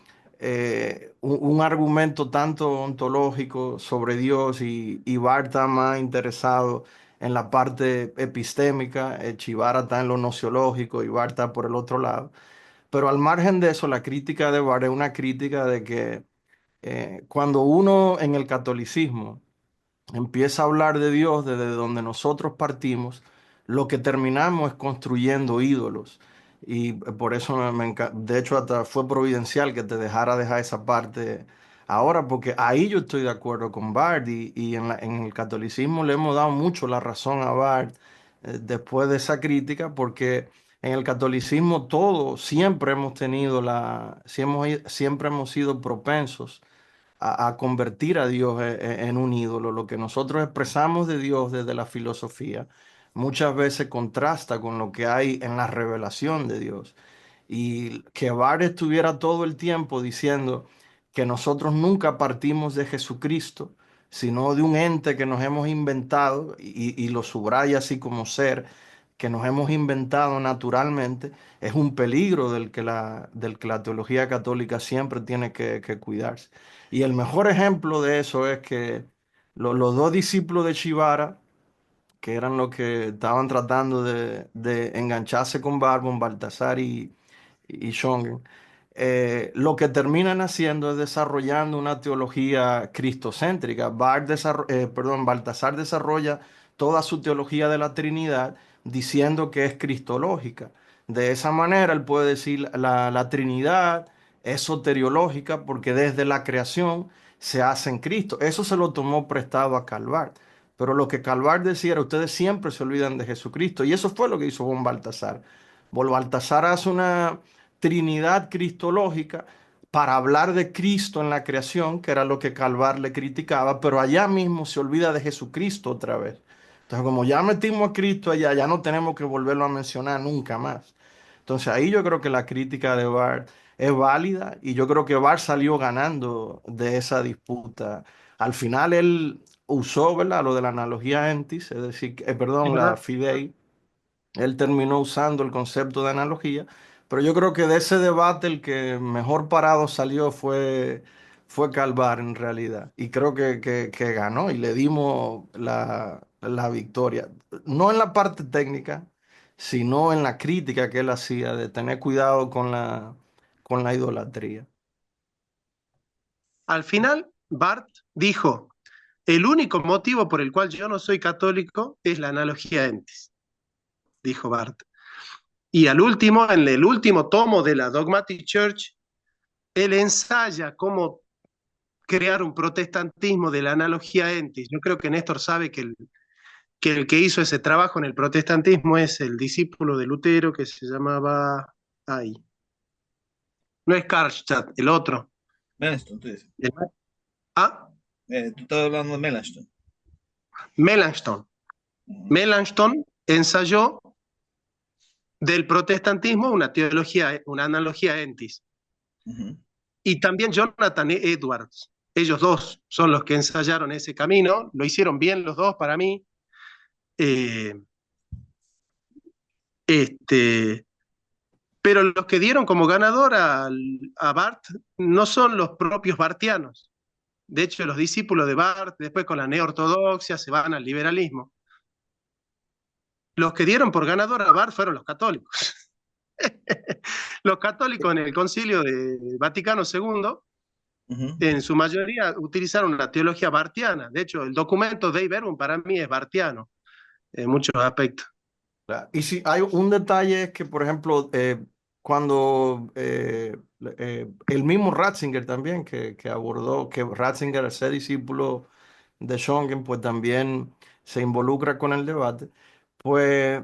un argumento tanto ontológico sobre Dios y Bart está más interesado en la parte epistémica, Shibara está en lo nociológico y Bart está por el otro lado. Pero al margen de eso, la crítica de Bart es una crítica de que cuando uno en el catolicismo empieza a hablar de Dios desde donde nosotros partimos, lo que terminamos es construyendo ídolos. Y por eso de hecho hasta fue providencial que te dejara dejar esa parte ahora, porque ahí yo estoy de acuerdo con Bart y en el catolicismo le hemos dado mucho la razón a Bart después de esa crítica, porque en el catolicismo todos siempre hemos tenido siempre hemos sido propensos a convertir a Dios en un ídolo. Lo que nosotros expresamos de Dios desde la filosofía muchas veces contrasta con lo que hay en la revelación de Dios. Y que Barr estuviera todo el tiempo diciendo que nosotros nunca partimos de Jesucristo, sino de un ente que nos hemos inventado, y lo subraya así como ser, que nos hemos inventado naturalmente, es un peligro del que la teología católica siempre tiene que cuidarse. Y el mejor ejemplo de eso es que los dos discípulos de Shibara, que eran los que estaban tratando de engancharse con Barbon, Baltasar y Schongen, lo que terminan haciendo es desarrollando una teología cristocéntrica. Baltasar desarrolla toda su teología de la Trinidad diciendo que es cristológica. De esa manera él puede decir la Trinidad es soteriológica porque desde la creación se hace en Cristo. Eso se lo tomó prestado a Calvar. Pero lo que Calvar decía era, ustedes siempre se olvidan de Jesucristo. Y eso fue lo que hizo Bon Baltasar. Bon Baltasar hace una Trinidad cristológica para hablar de Cristo en la creación, que era lo que Calvar le criticaba, pero allá mismo se olvida de Jesucristo otra vez. Entonces, como ya metimos a Cristo allá, ya no tenemos que volverlo a mencionar nunca más. Entonces, ahí yo creo que la crítica de Barth es válida y yo creo que Barth salió ganando de esa disputa. Al final él usó, ¿verdad?, lo de la analogía entis, es decir, Es perdón, la verdad. fidei. Él terminó usando el concepto de analogía, pero yo creo que de ese debate el que mejor parado salió fue Calvar en realidad. Y creo que ganó y le dimos la victoria. No en la parte técnica, sino en la crítica que él hacía de tener cuidado con la idolatría. Al final, Barth dijo, el único motivo por el cual yo no soy católico es la analogía entis, dijo Barth. Y al último, en el último tomo de la Dogmatic Church, él ensaya cómo crear un protestantismo de la analogía entis. Yo creo que Néstor sabe que el que hizo ese trabajo en el protestantismo es el discípulo de Lutero que se llamaba... Ay, no es Karlstadt, el otro. Melanchthon, tú dices. Ah, Tú estás hablando de Melanchthon. Melanchthon. Melanchthon ensayó del protestantismo una teología, una analogía entis. Y también Jonathan Edwards. Ellos dos son los que ensayaron ese camino, lo hicieron bien los dos para mí. Pero los que dieron como ganador a Barth no son los propios bartianos. De hecho, los discípulos de Barth, después con la neortodoxia, se van al liberalismo. Los que dieron por ganador a Barth fueron los católicos. Los católicos en el Concilio de Vaticano II, en su mayoría utilizaron la teología bartiana. De hecho, el documento Dei Verbum para mí es bartiano en muchos aspectos. Y si hay un detalle es que, por ejemplo, cuando el mismo Ratzinger también, que abordó, que Ratzinger, al ser discípulo de Schongen, pues también se involucra con el debate, pues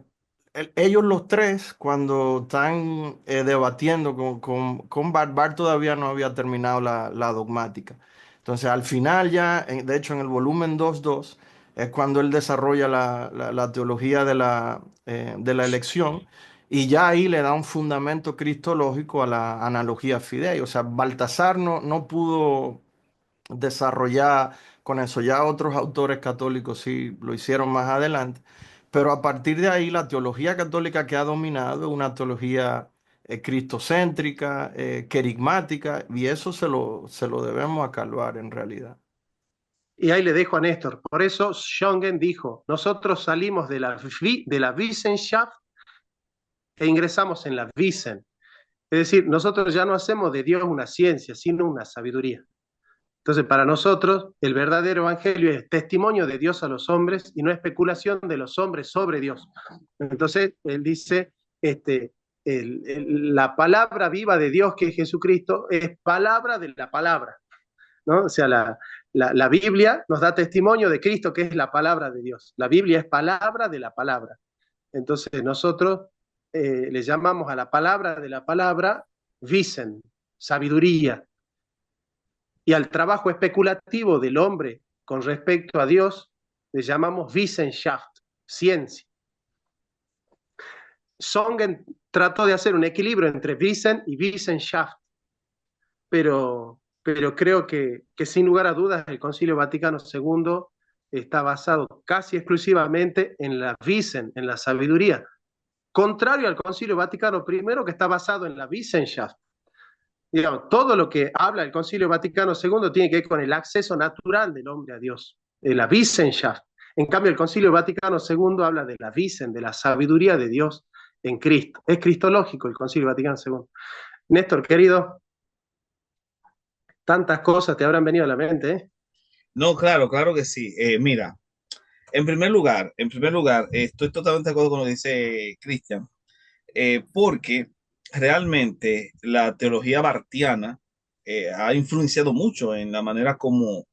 ellos los tres, cuando están debatiendo con Bart, Bart todavía no había terminado la dogmática. Entonces, al final ya, de hecho, en el volumen 2.2, es cuando él desarrolla la teología de la elección, y ya ahí le da un fundamento cristológico a la analogía fidei. O sea, Baltasar no pudo desarrollar con eso. Ya otros autores católicos sí lo hicieron más adelante, pero a partir de ahí la teología católica que ha dominado es una teología cristocéntrica, querigmática, y eso se lo debemos a Calvar en realidad. Y ahí le dejo a Néstor. Por eso Schongen dijo, nosotros salimos de la Wissenschaft e ingresamos en la Wissen. Es decir, nosotros ya no hacemos de Dios una ciencia, sino una sabiduría. Entonces, para nosotros, el verdadero evangelio es testimonio de Dios a los hombres y no especulación de los hombres sobre Dios. Entonces, él dice, la palabra viva de Dios, que es Jesucristo, es palabra de la palabra, ¿no? O sea, la Biblia nos da testimonio de Cristo, que es la palabra de Dios. La Biblia es palabra de la palabra. Entonces, nosotros le llamamos a la palabra de la palabra Wissen, sabiduría, y al trabajo especulativo del hombre con respecto a Dios le llamamos Wissenschaft, ciencia. Songen trató de hacer un equilibrio entre Wissen y Wissenschaft, pero creo que sin lugar a dudas el Concilio Vaticano II está basado casi exclusivamente en la Wissen, en la sabiduría, contrario al Concilio Vaticano I, que está basado en la Wissenschaft. Digamos, todo lo que habla el Concilio Vaticano II tiene que ver con el acceso natural del hombre a Dios, de la Wissenschaft. En cambio, el Concilio Vaticano II habla de la Wissen, de la sabiduría de Dios en Cristo. Es cristológico el Concilio Vaticano II. Néstor, querido, tantas cosas te habrán venido a la mente, ¿eh? No, claro, claro que sí. Mira, en primer lugar, estoy totalmente de acuerdo con lo que dice Cristian, porque realmente la teología bartiana ha influenciado mucho en la manera como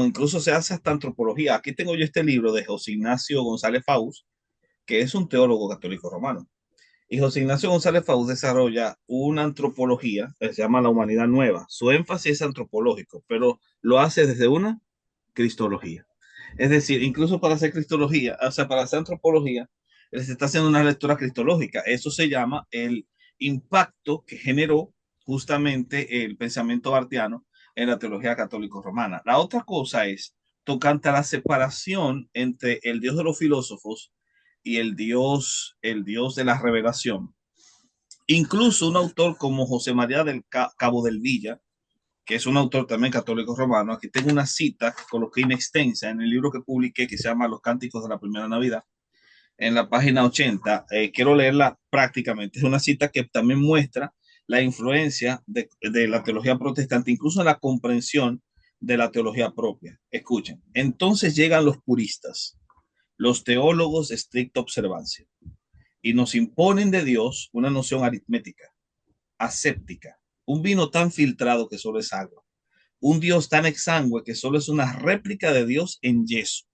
incluso se hace hasta antropología. Aquí tengo yo este libro de José Ignacio González Faus, que es un teólogo católico romano. Y José Ignacio González Faus desarrolla una antropología que se llama La Humanidad Nueva. Su énfasis es antropológico, pero lo hace desde una cristología. Es decir, incluso para hacer cristología, o sea, para hacer antropología, él se está haciendo una lectura cristológica. Eso se llama el impacto que generó justamente el pensamiento bartiano en la teología católico-romana. La otra cosa es tocante a la separación entre el Dios de los filósofos y el Dios de la revelación. Incluso un autor como José María del Cabo del Villa, que es un autor también católico romano, aquí tengo una cita que coloqué in extensa en el libro que publiqué, que se llama Los Cánticos de la Primera Navidad, en la página 80. Quiero leerla prácticamente. Es una cita que también muestra la influencia de la teología protestante, incluso en la comprensión de la teología propia. Escuchen, entonces llegan los puristas, los teólogos de estricta observancia, y nos imponen de Dios una noción aritmética, aséptica, un vino tan filtrado que solo es agua, un Dios tan exangüe que solo es una réplica de Dios en yeso,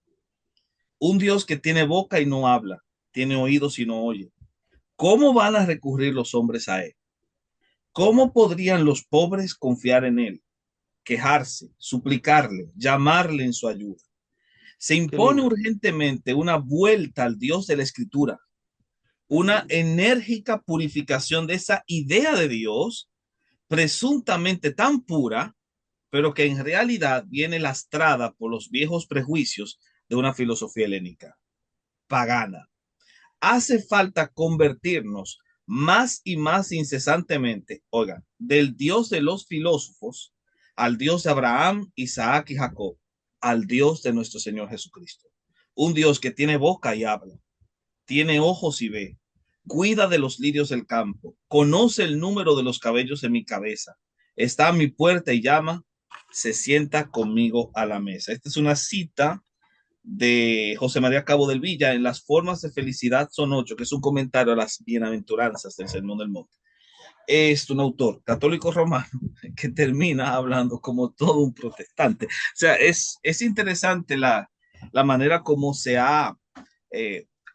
un Dios que tiene boca y no habla, tiene oídos y no oye. ¿Cómo van a recurrir los hombres a él? ¿Cómo podrían los pobres confiar en él, quejarse, suplicarle, llamarle en su ayuda? Se impone urgentemente una vuelta al Dios de la Escritura, una enérgica purificación de esa idea de Dios presuntamente tan pura, pero que en realidad viene lastrada por los viejos prejuicios de una filosofía helénica, pagana. Hace falta convertirnos más y más incesantemente, oigan, del Dios de los filósofos al Dios de Abraham, Isaac y Jacob, al Dios de nuestro Señor Jesucristo. Un Dios que tiene boca y habla, tiene ojos y ve, cuida de los lirios del campo, conoce el número de los cabellos de mi cabeza, está a mi puerta y llama, se sienta conmigo a la mesa. Esta es una cita de José María Cabo del Villa en Las formas de felicidad son 8, que es un comentario a las bienaventuranzas del Sermón del Monte. Es un autor católico romano que termina hablando como todo un protestante. O sea, es interesante la manera como se ha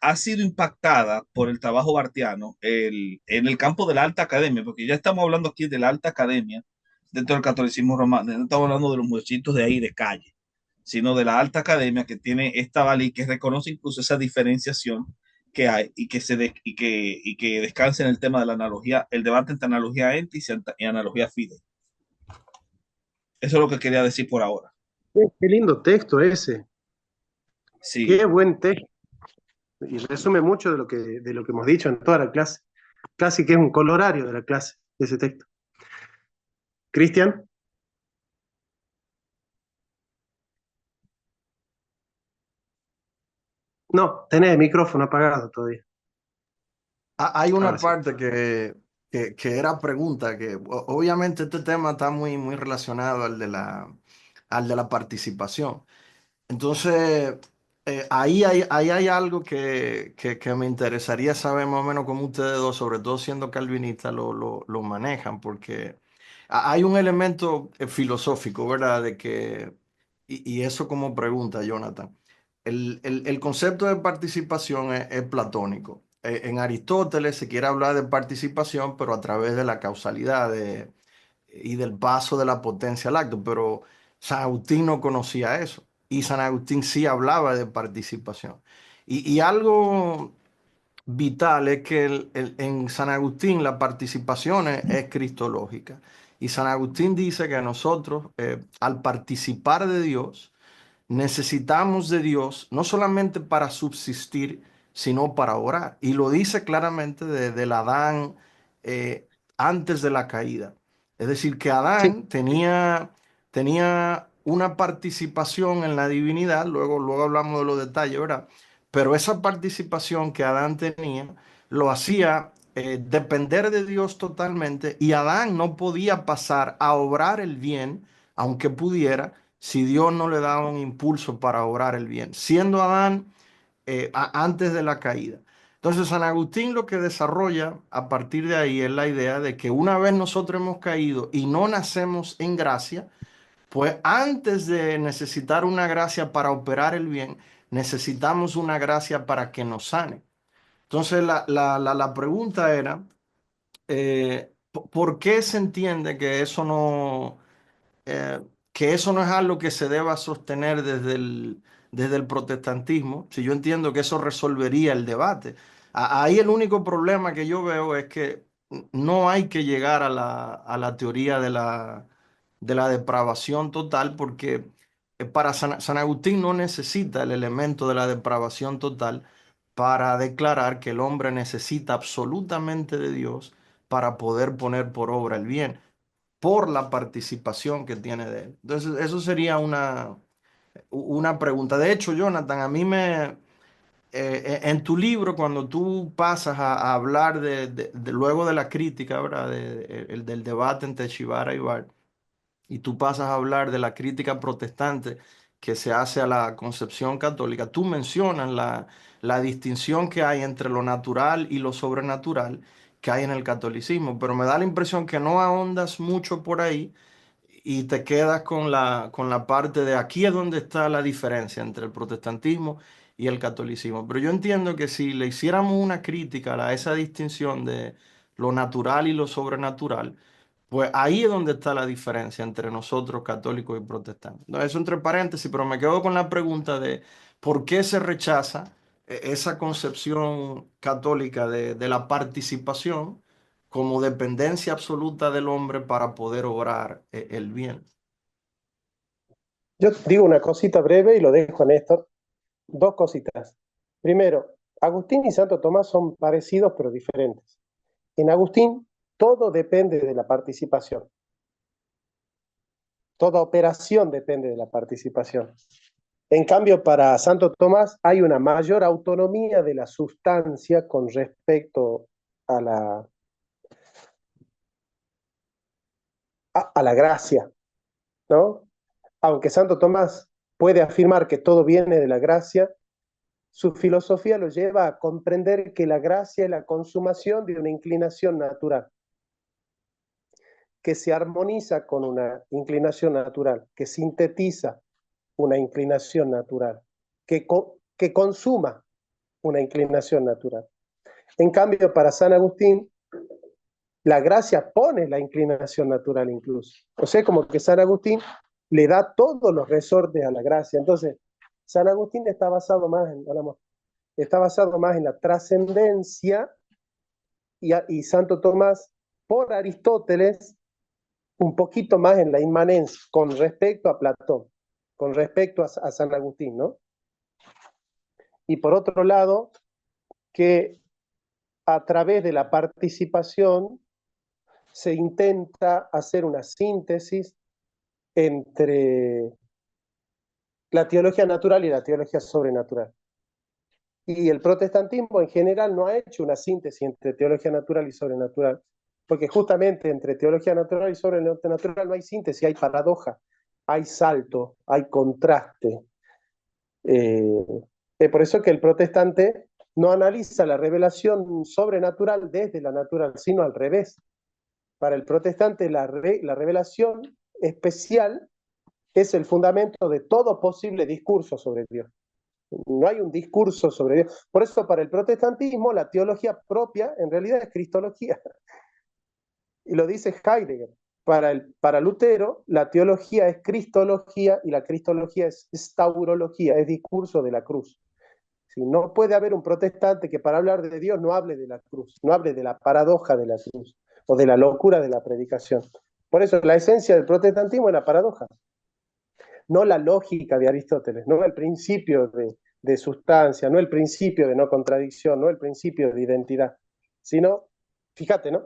ha sido impactada por el trabajo bartiano en el campo de la alta academia, porque ya estamos hablando aquí de la alta academia dentro del catolicismo romano, no estamos hablando de los muchachitos de ahí de calle, sino de la alta academia que tiene esta valía y que reconoce incluso esa diferenciación que hay y que, y que descansa en el tema de la analogía, el debate entre analogía ente y analogía fide. Eso es lo que quería decir por ahora. Qué lindo texto ese. Sí. Qué buen texto. Y resume mucho de lo que hemos dicho en toda la clase. Casi que es un colorario de la clase, de ese texto. Cristian. No, tenés el micrófono apagado todavía. Hay una Ahora sí. parte que era pregunta, que obviamente este tema está muy, muy relacionado al de la participación. Entonces, ahí hay algo que me interesaría saber más o menos cómo ustedes dos, sobre todo siendo calvinistas, lo manejan, porque hay un elemento filosófico, ¿verdad? De que, y eso como pregunta, Jonathan, el concepto de participación es platónico. En Aristóteles se quiere hablar de participación, pero a través de la causalidad y del paso de la potencia al acto, pero San Agustín no conocía eso. Y San Agustín sí hablaba de participación. Y algo vital es que en San Agustín la participación es cristológica. Y San Agustín dice que nosotros, al participar de Dios, necesitamos de Dios no solamente para subsistir, sino para orar. Y lo dice claramente del Adán antes de la caída. Es decir, que Sí. Adán tenía una participación en la divinidad, luego hablamos de los detalles, ¿verdad? Pero esa participación que Adán tenía lo hacía depender de Dios totalmente, y Adán no podía pasar a obrar el bien, aunque pudiera, si Dios no le daba un impulso para obrar el bien, siendo Adán antes de la caída. Entonces, San Agustín lo que desarrolla a partir de ahí es la idea de que una vez nosotros hemos caído y no nacemos en gracia, pues antes de necesitar una gracia para operar el bien, necesitamos una gracia para que nos sane. Entonces, la pregunta era, ¿por qué se entiende eh, que eso no es algo que se deba sostener desde el protestantismo? Si yo entiendo que eso resolvería el debate. Ahí el único problema que yo veo es que no hay que llegar a la teoría de la depravación total, porque para San Agustín no necesita el elemento de la depravación total para declarar que el hombre necesita absolutamente de Dios para poder poner por obra el bien, por la participación que tiene de él. Entonces, eso sería una pregunta. De hecho, Jonathan, a mí en tu libro, cuando tú pasas a hablar luego de la crítica, ¿verdad? Del debate entre Shibara y Bart, y tú pasas a hablar de la crítica protestante que se hace a la concepción católica, tú mencionas la distinción que hay entre lo natural y lo sobrenatural que hay en el catolicismo, pero me da la impresión que no ahondas mucho por ahí y te quedas con la parte de aquí es donde está la diferencia entre el protestantismo y el catolicismo. Pero yo entiendo que si le hiciéramos una crítica a esa distinción de lo natural y lo sobrenatural, pues ahí es donde está la diferencia entre nosotros católicos y protestantes. No, eso entre paréntesis, pero me quedo con la pregunta de por qué se rechaza esa concepción católica de la participación como dependencia absoluta del hombre para poder obrar el bien. Yo digo una cosita breve y lo dejo a Néstor. Dos cositas. Primero, Agustín y Santo Tomás son parecidos pero diferentes. En Agustín, todo depende de la participación. Toda operación depende de la participación. En cambio, para Santo Tomás hay una mayor autonomía de la sustancia con respecto a la gracia, ¿no? Aunque Santo Tomás puede afirmar que todo viene de la gracia, su filosofía lo lleva a comprender que la gracia es la consumación de una inclinación natural, que se armoniza con una inclinación natural, que sintetiza una inclinación natural, que consuma una inclinación natural. En cambio, para San Agustín, la gracia pone la inclinación natural incluso. O sea, como que San Agustín le da todos los resortes a la gracia. Entonces, San Agustín está basado más en la trascendencia y Santo Tomás, por Aristóteles, un poquito más en la inmanencia, con respecto a Platón, con respecto a San Agustín, ¿no? Y por otro lado, que a través de la participación se intenta hacer una síntesis entre la teología natural y la teología sobrenatural. Y el protestantismo en general no ha hecho una síntesis entre teología natural y sobrenatural, porque justamente entre teología natural y sobrenatural no hay síntesis, hay paradoja, hay salto, hay contraste. Es por eso que el protestante no analiza la revelación sobrenatural desde la natural, sino al revés. Para el protestante la revelación especial es el fundamento de todo posible discurso sobre Dios. No hay un discurso sobre Dios. Por eso para el protestantismo la teología propia en realidad es cristología. Y lo dice Heidegger. Para Lutero la teología es cristología y la cristología es taurología, es discurso de la cruz. Si no puede haber un protestante que para hablar de Dios no hable de la cruz, no hable de la paradoja de la cruz o de la locura de la predicación. Por eso la esencia del protestantismo es la paradoja, no la lógica de Aristóteles, no el principio de sustancia, no el principio de no contradicción, no el principio de identidad, sino, fíjate, ¿no?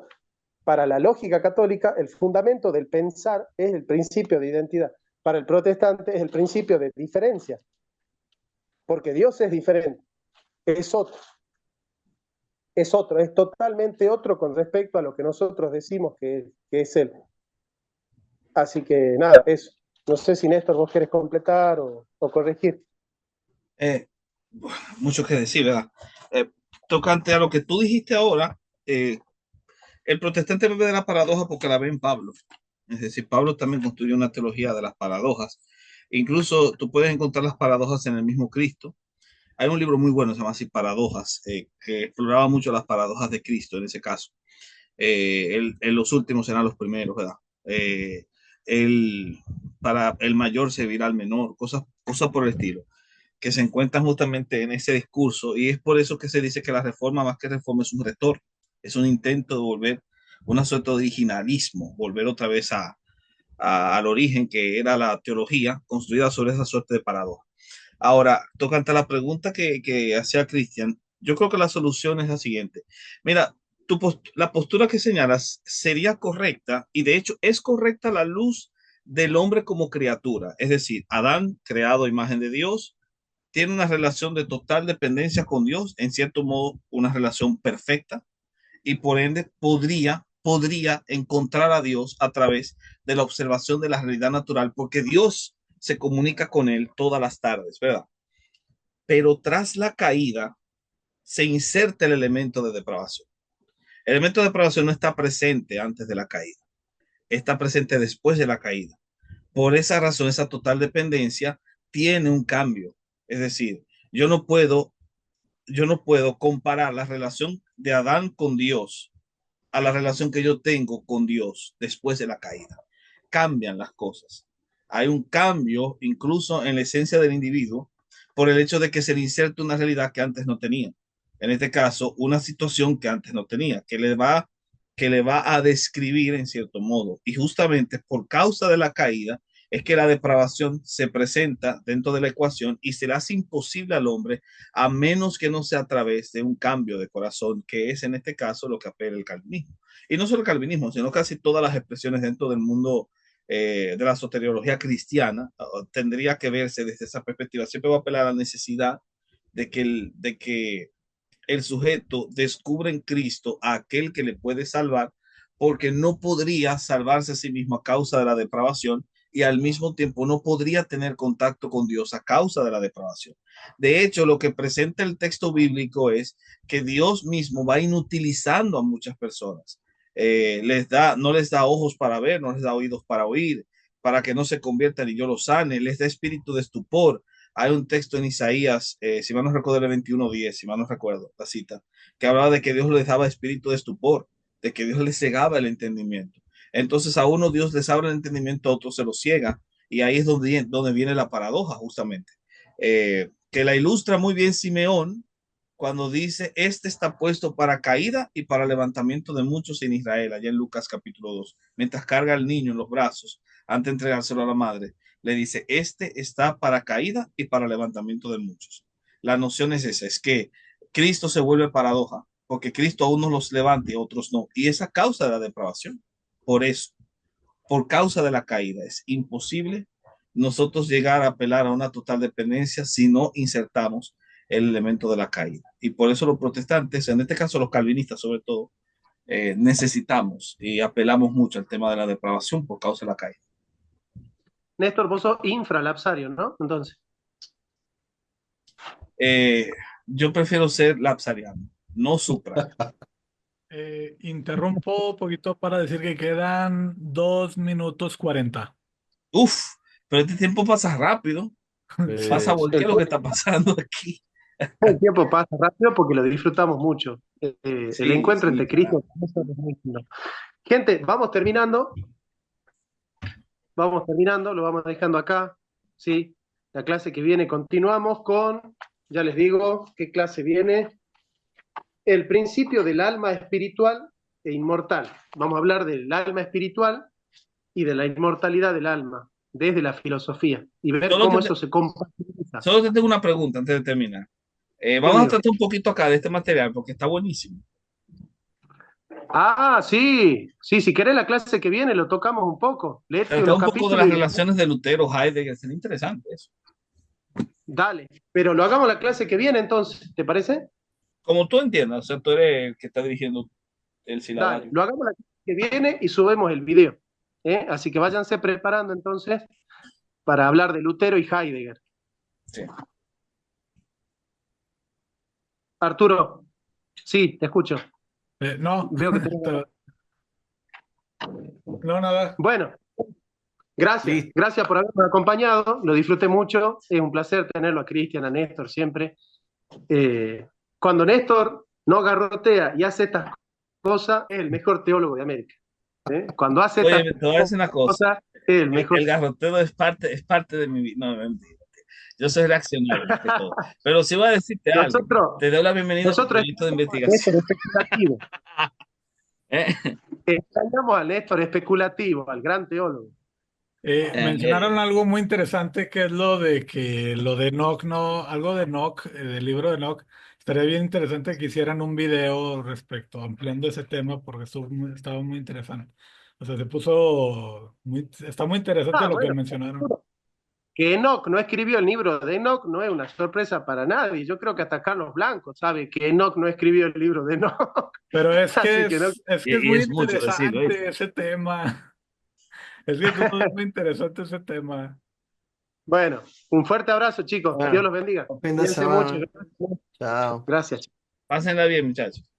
Para la lógica católica, el fundamento del pensar es el principio de identidad. Para el protestante es el principio de diferencia, porque Dios es diferente, es otro, es totalmente otro con respecto a lo que nosotros decimos que es Él. Así que nada, eso. No sé si Néstor vos querés completar o corregir. Mucho que decir, ¿verdad? Tocante a lo que tú dijiste ahora, el protestante bebe de la paradoja porque la ve en Pablo. Es decir, Pablo también construyó una teología de las paradojas. Incluso tú puedes encontrar las paradojas en el mismo Cristo. Hay un libro muy bueno, se llama así Paradojas, que exploraba mucho las paradojas de Cristo en ese caso. Los últimos eran los primeros, ¿verdad? Para el mayor servirá al menor, cosas por el estilo, que se encuentran justamente en ese discurso, y es por eso que se dice que la reforma, más que reforma, es un retorno, es un intento de volver una suerte de originalismo, volver otra vez al origen que era la teología construida sobre esa suerte de paradoja. Ahora, tocante a la pregunta que hacía Cristian, yo creo que la solución es la siguiente. Mira, la postura que señalas sería correcta, y de hecho es correcta a la luz del hombre como criatura. Es decir, Adán, creado a imagen de Dios, tiene una relación de total dependencia con Dios, en cierto modo una relación perfecta, y por ende podría encontrar a Dios a través de la observación de la realidad natural, porque Dios se comunica con él todas las tardes, ¿verdad? Pero tras la caída se inserta el elemento de depravación. El elemento de depravación no está presente antes de la caída, está presente después de la caída. Por esa razón, esa total dependencia tiene un cambio. Es decir, yo no puedo comparar la relación de Adán con Dios a la relación que yo tengo con Dios después de la caída. Cambian las cosas. Hay un cambio incluso en la esencia del individuo por el hecho de que se le inserta una realidad que antes no tenía. En este caso, una situación que antes no tenía, que le va a describir en cierto modo. Y justamente por causa de la caída es que la depravación se presenta dentro de la ecuación y se le hace imposible al hombre a menos que no sea a través de un cambio de corazón, que es en este caso lo que apela el calvinismo. Y no solo el calvinismo, sino casi todas las expresiones dentro del mundo de la soteriología cristiana tendría que verse desde esa perspectiva. Siempre va a apelar a la necesidad de que el sujeto descubre en Cristo a aquel que le puede salvar, porque no podría salvarse a sí mismo a causa de la depravación y al mismo tiempo no podría tener contacto con Dios a causa de la depravación. De hecho, lo que presenta el texto bíblico es que Dios mismo va inutilizando a muchas personas. No les da ojos para ver, no les da oídos para oír, para que no se conviertan y yo los sane, les da espíritu de estupor Hay un texto en Isaías, si mal no recuerdo, el 21:10, si mal no recuerdo la cita, que hablaba de que Dios les daba espíritu de estupor, de que Dios les cegaba el entendimiento. Entonces a uno Dios les abre el entendimiento, a otros se lo ciega, y ahí es donde viene la paradoja justamente, que la ilustra muy bien Simeón cuando dice, este está puesto para caída y para levantamiento de muchos en Israel, allá en Lucas capítulo 2, mientras carga al niño en los brazos, antes de entregárselo a la madre, le dice, este está para caída y para levantamiento de muchos. La noción es esa, es que Cristo se vuelve paradoja, porque Cristo a unos los levanta y a otros no, y esa causa de la depravación. Por eso, por causa de la caída, es imposible nosotros llegar a apelar a una total dependencia si no insertamos el elemento de la caída. Y por eso los protestantes, en este caso los calvinistas sobre todo, necesitamos y apelamos mucho al tema de la depravación por causa de la caída. Néstor, vos sos infralapsario, ¿no? Entonces. Yo prefiero ser lapsariano, no supra. Interrumpo un poquito para decir que quedan 2 minutos 40. Uf, pero este tiempo pasa rápido. Pasa, ¿qué es lo que está pasando aquí? El tiempo pasa rápido porque lo disfrutamos mucho. Sí, el encuentro sí, entre claro. Cristo y nosotros es muy lindo. Gente, vamos terminando. Lo vamos dejando acá. ¿Sí? La clase que viene continuamos con, ya les digo, ¿qué clase viene? El principio del alma espiritual e inmortal. Vamos a hablar del alma espiritual y de la inmortalidad del alma, desde la filosofía, y ver cómo eso se compatibiliza. Solo te tengo una pregunta antes de terminar. Vamos a tratar un poquito acá de este material porque está buenísimo. Ah, sí, si querés la clase que viene lo tocamos un poco. Pero un poco de las relaciones de Lutero, Heidegger, sería interesante eso. Dale, pero lo hagamos la clase que viene entonces, ¿te parece? Como tú entiendas, o sea, tú eres el que está dirigiendo el silabario. Dale, lo hagamos la clase que viene y subimos el video. Así que váyanse preparando entonces para hablar de Lutero y Heidegger. Sí. Arturo, sí, te escucho. No, veo que no, nada. Bueno, gracias por haberme acompañado, lo disfruté mucho, es un placer tenerlo a Cristian, a Néstor siempre. Cuando Néstor no garrotea y hace estas cosas, es el mejor teólogo de América. Cuando hace Oye, estas te voy a decir una cosa. es el mejor. El garroteo es parte de mi vida. No, mentira. Yo soy reaccionario ante todo. Pero sí voy a decirte algo. Te doy la bienvenida a tu proyecto de investigación. Néstor especulativo. Extrañamos al Néstor especulativo, al gran teólogo. Mencionaron algo muy interesante que es lo de Enoch, no, algo de Enoch, del libro de Enoch. Estaría bien interesante que hicieran un video respecto, ampliando ese tema, porque estaba muy interesante. O sea, está muy interesante lo que mencionaron. Que Enoch no escribió el libro de Enoch no es una sorpresa para nadie. Yo creo que hasta Carlos Blanco sabe que Enoch no escribió el libro de Enoch. Pero es que es muy es mucho decirlo, interesante ese tema. Es que es muy interesante ese tema. Bueno, un fuerte abrazo, chicos. Dios los bendiga. Fin de semana. Mucho. Chao. Gracias. Pásenla bien, muchachos.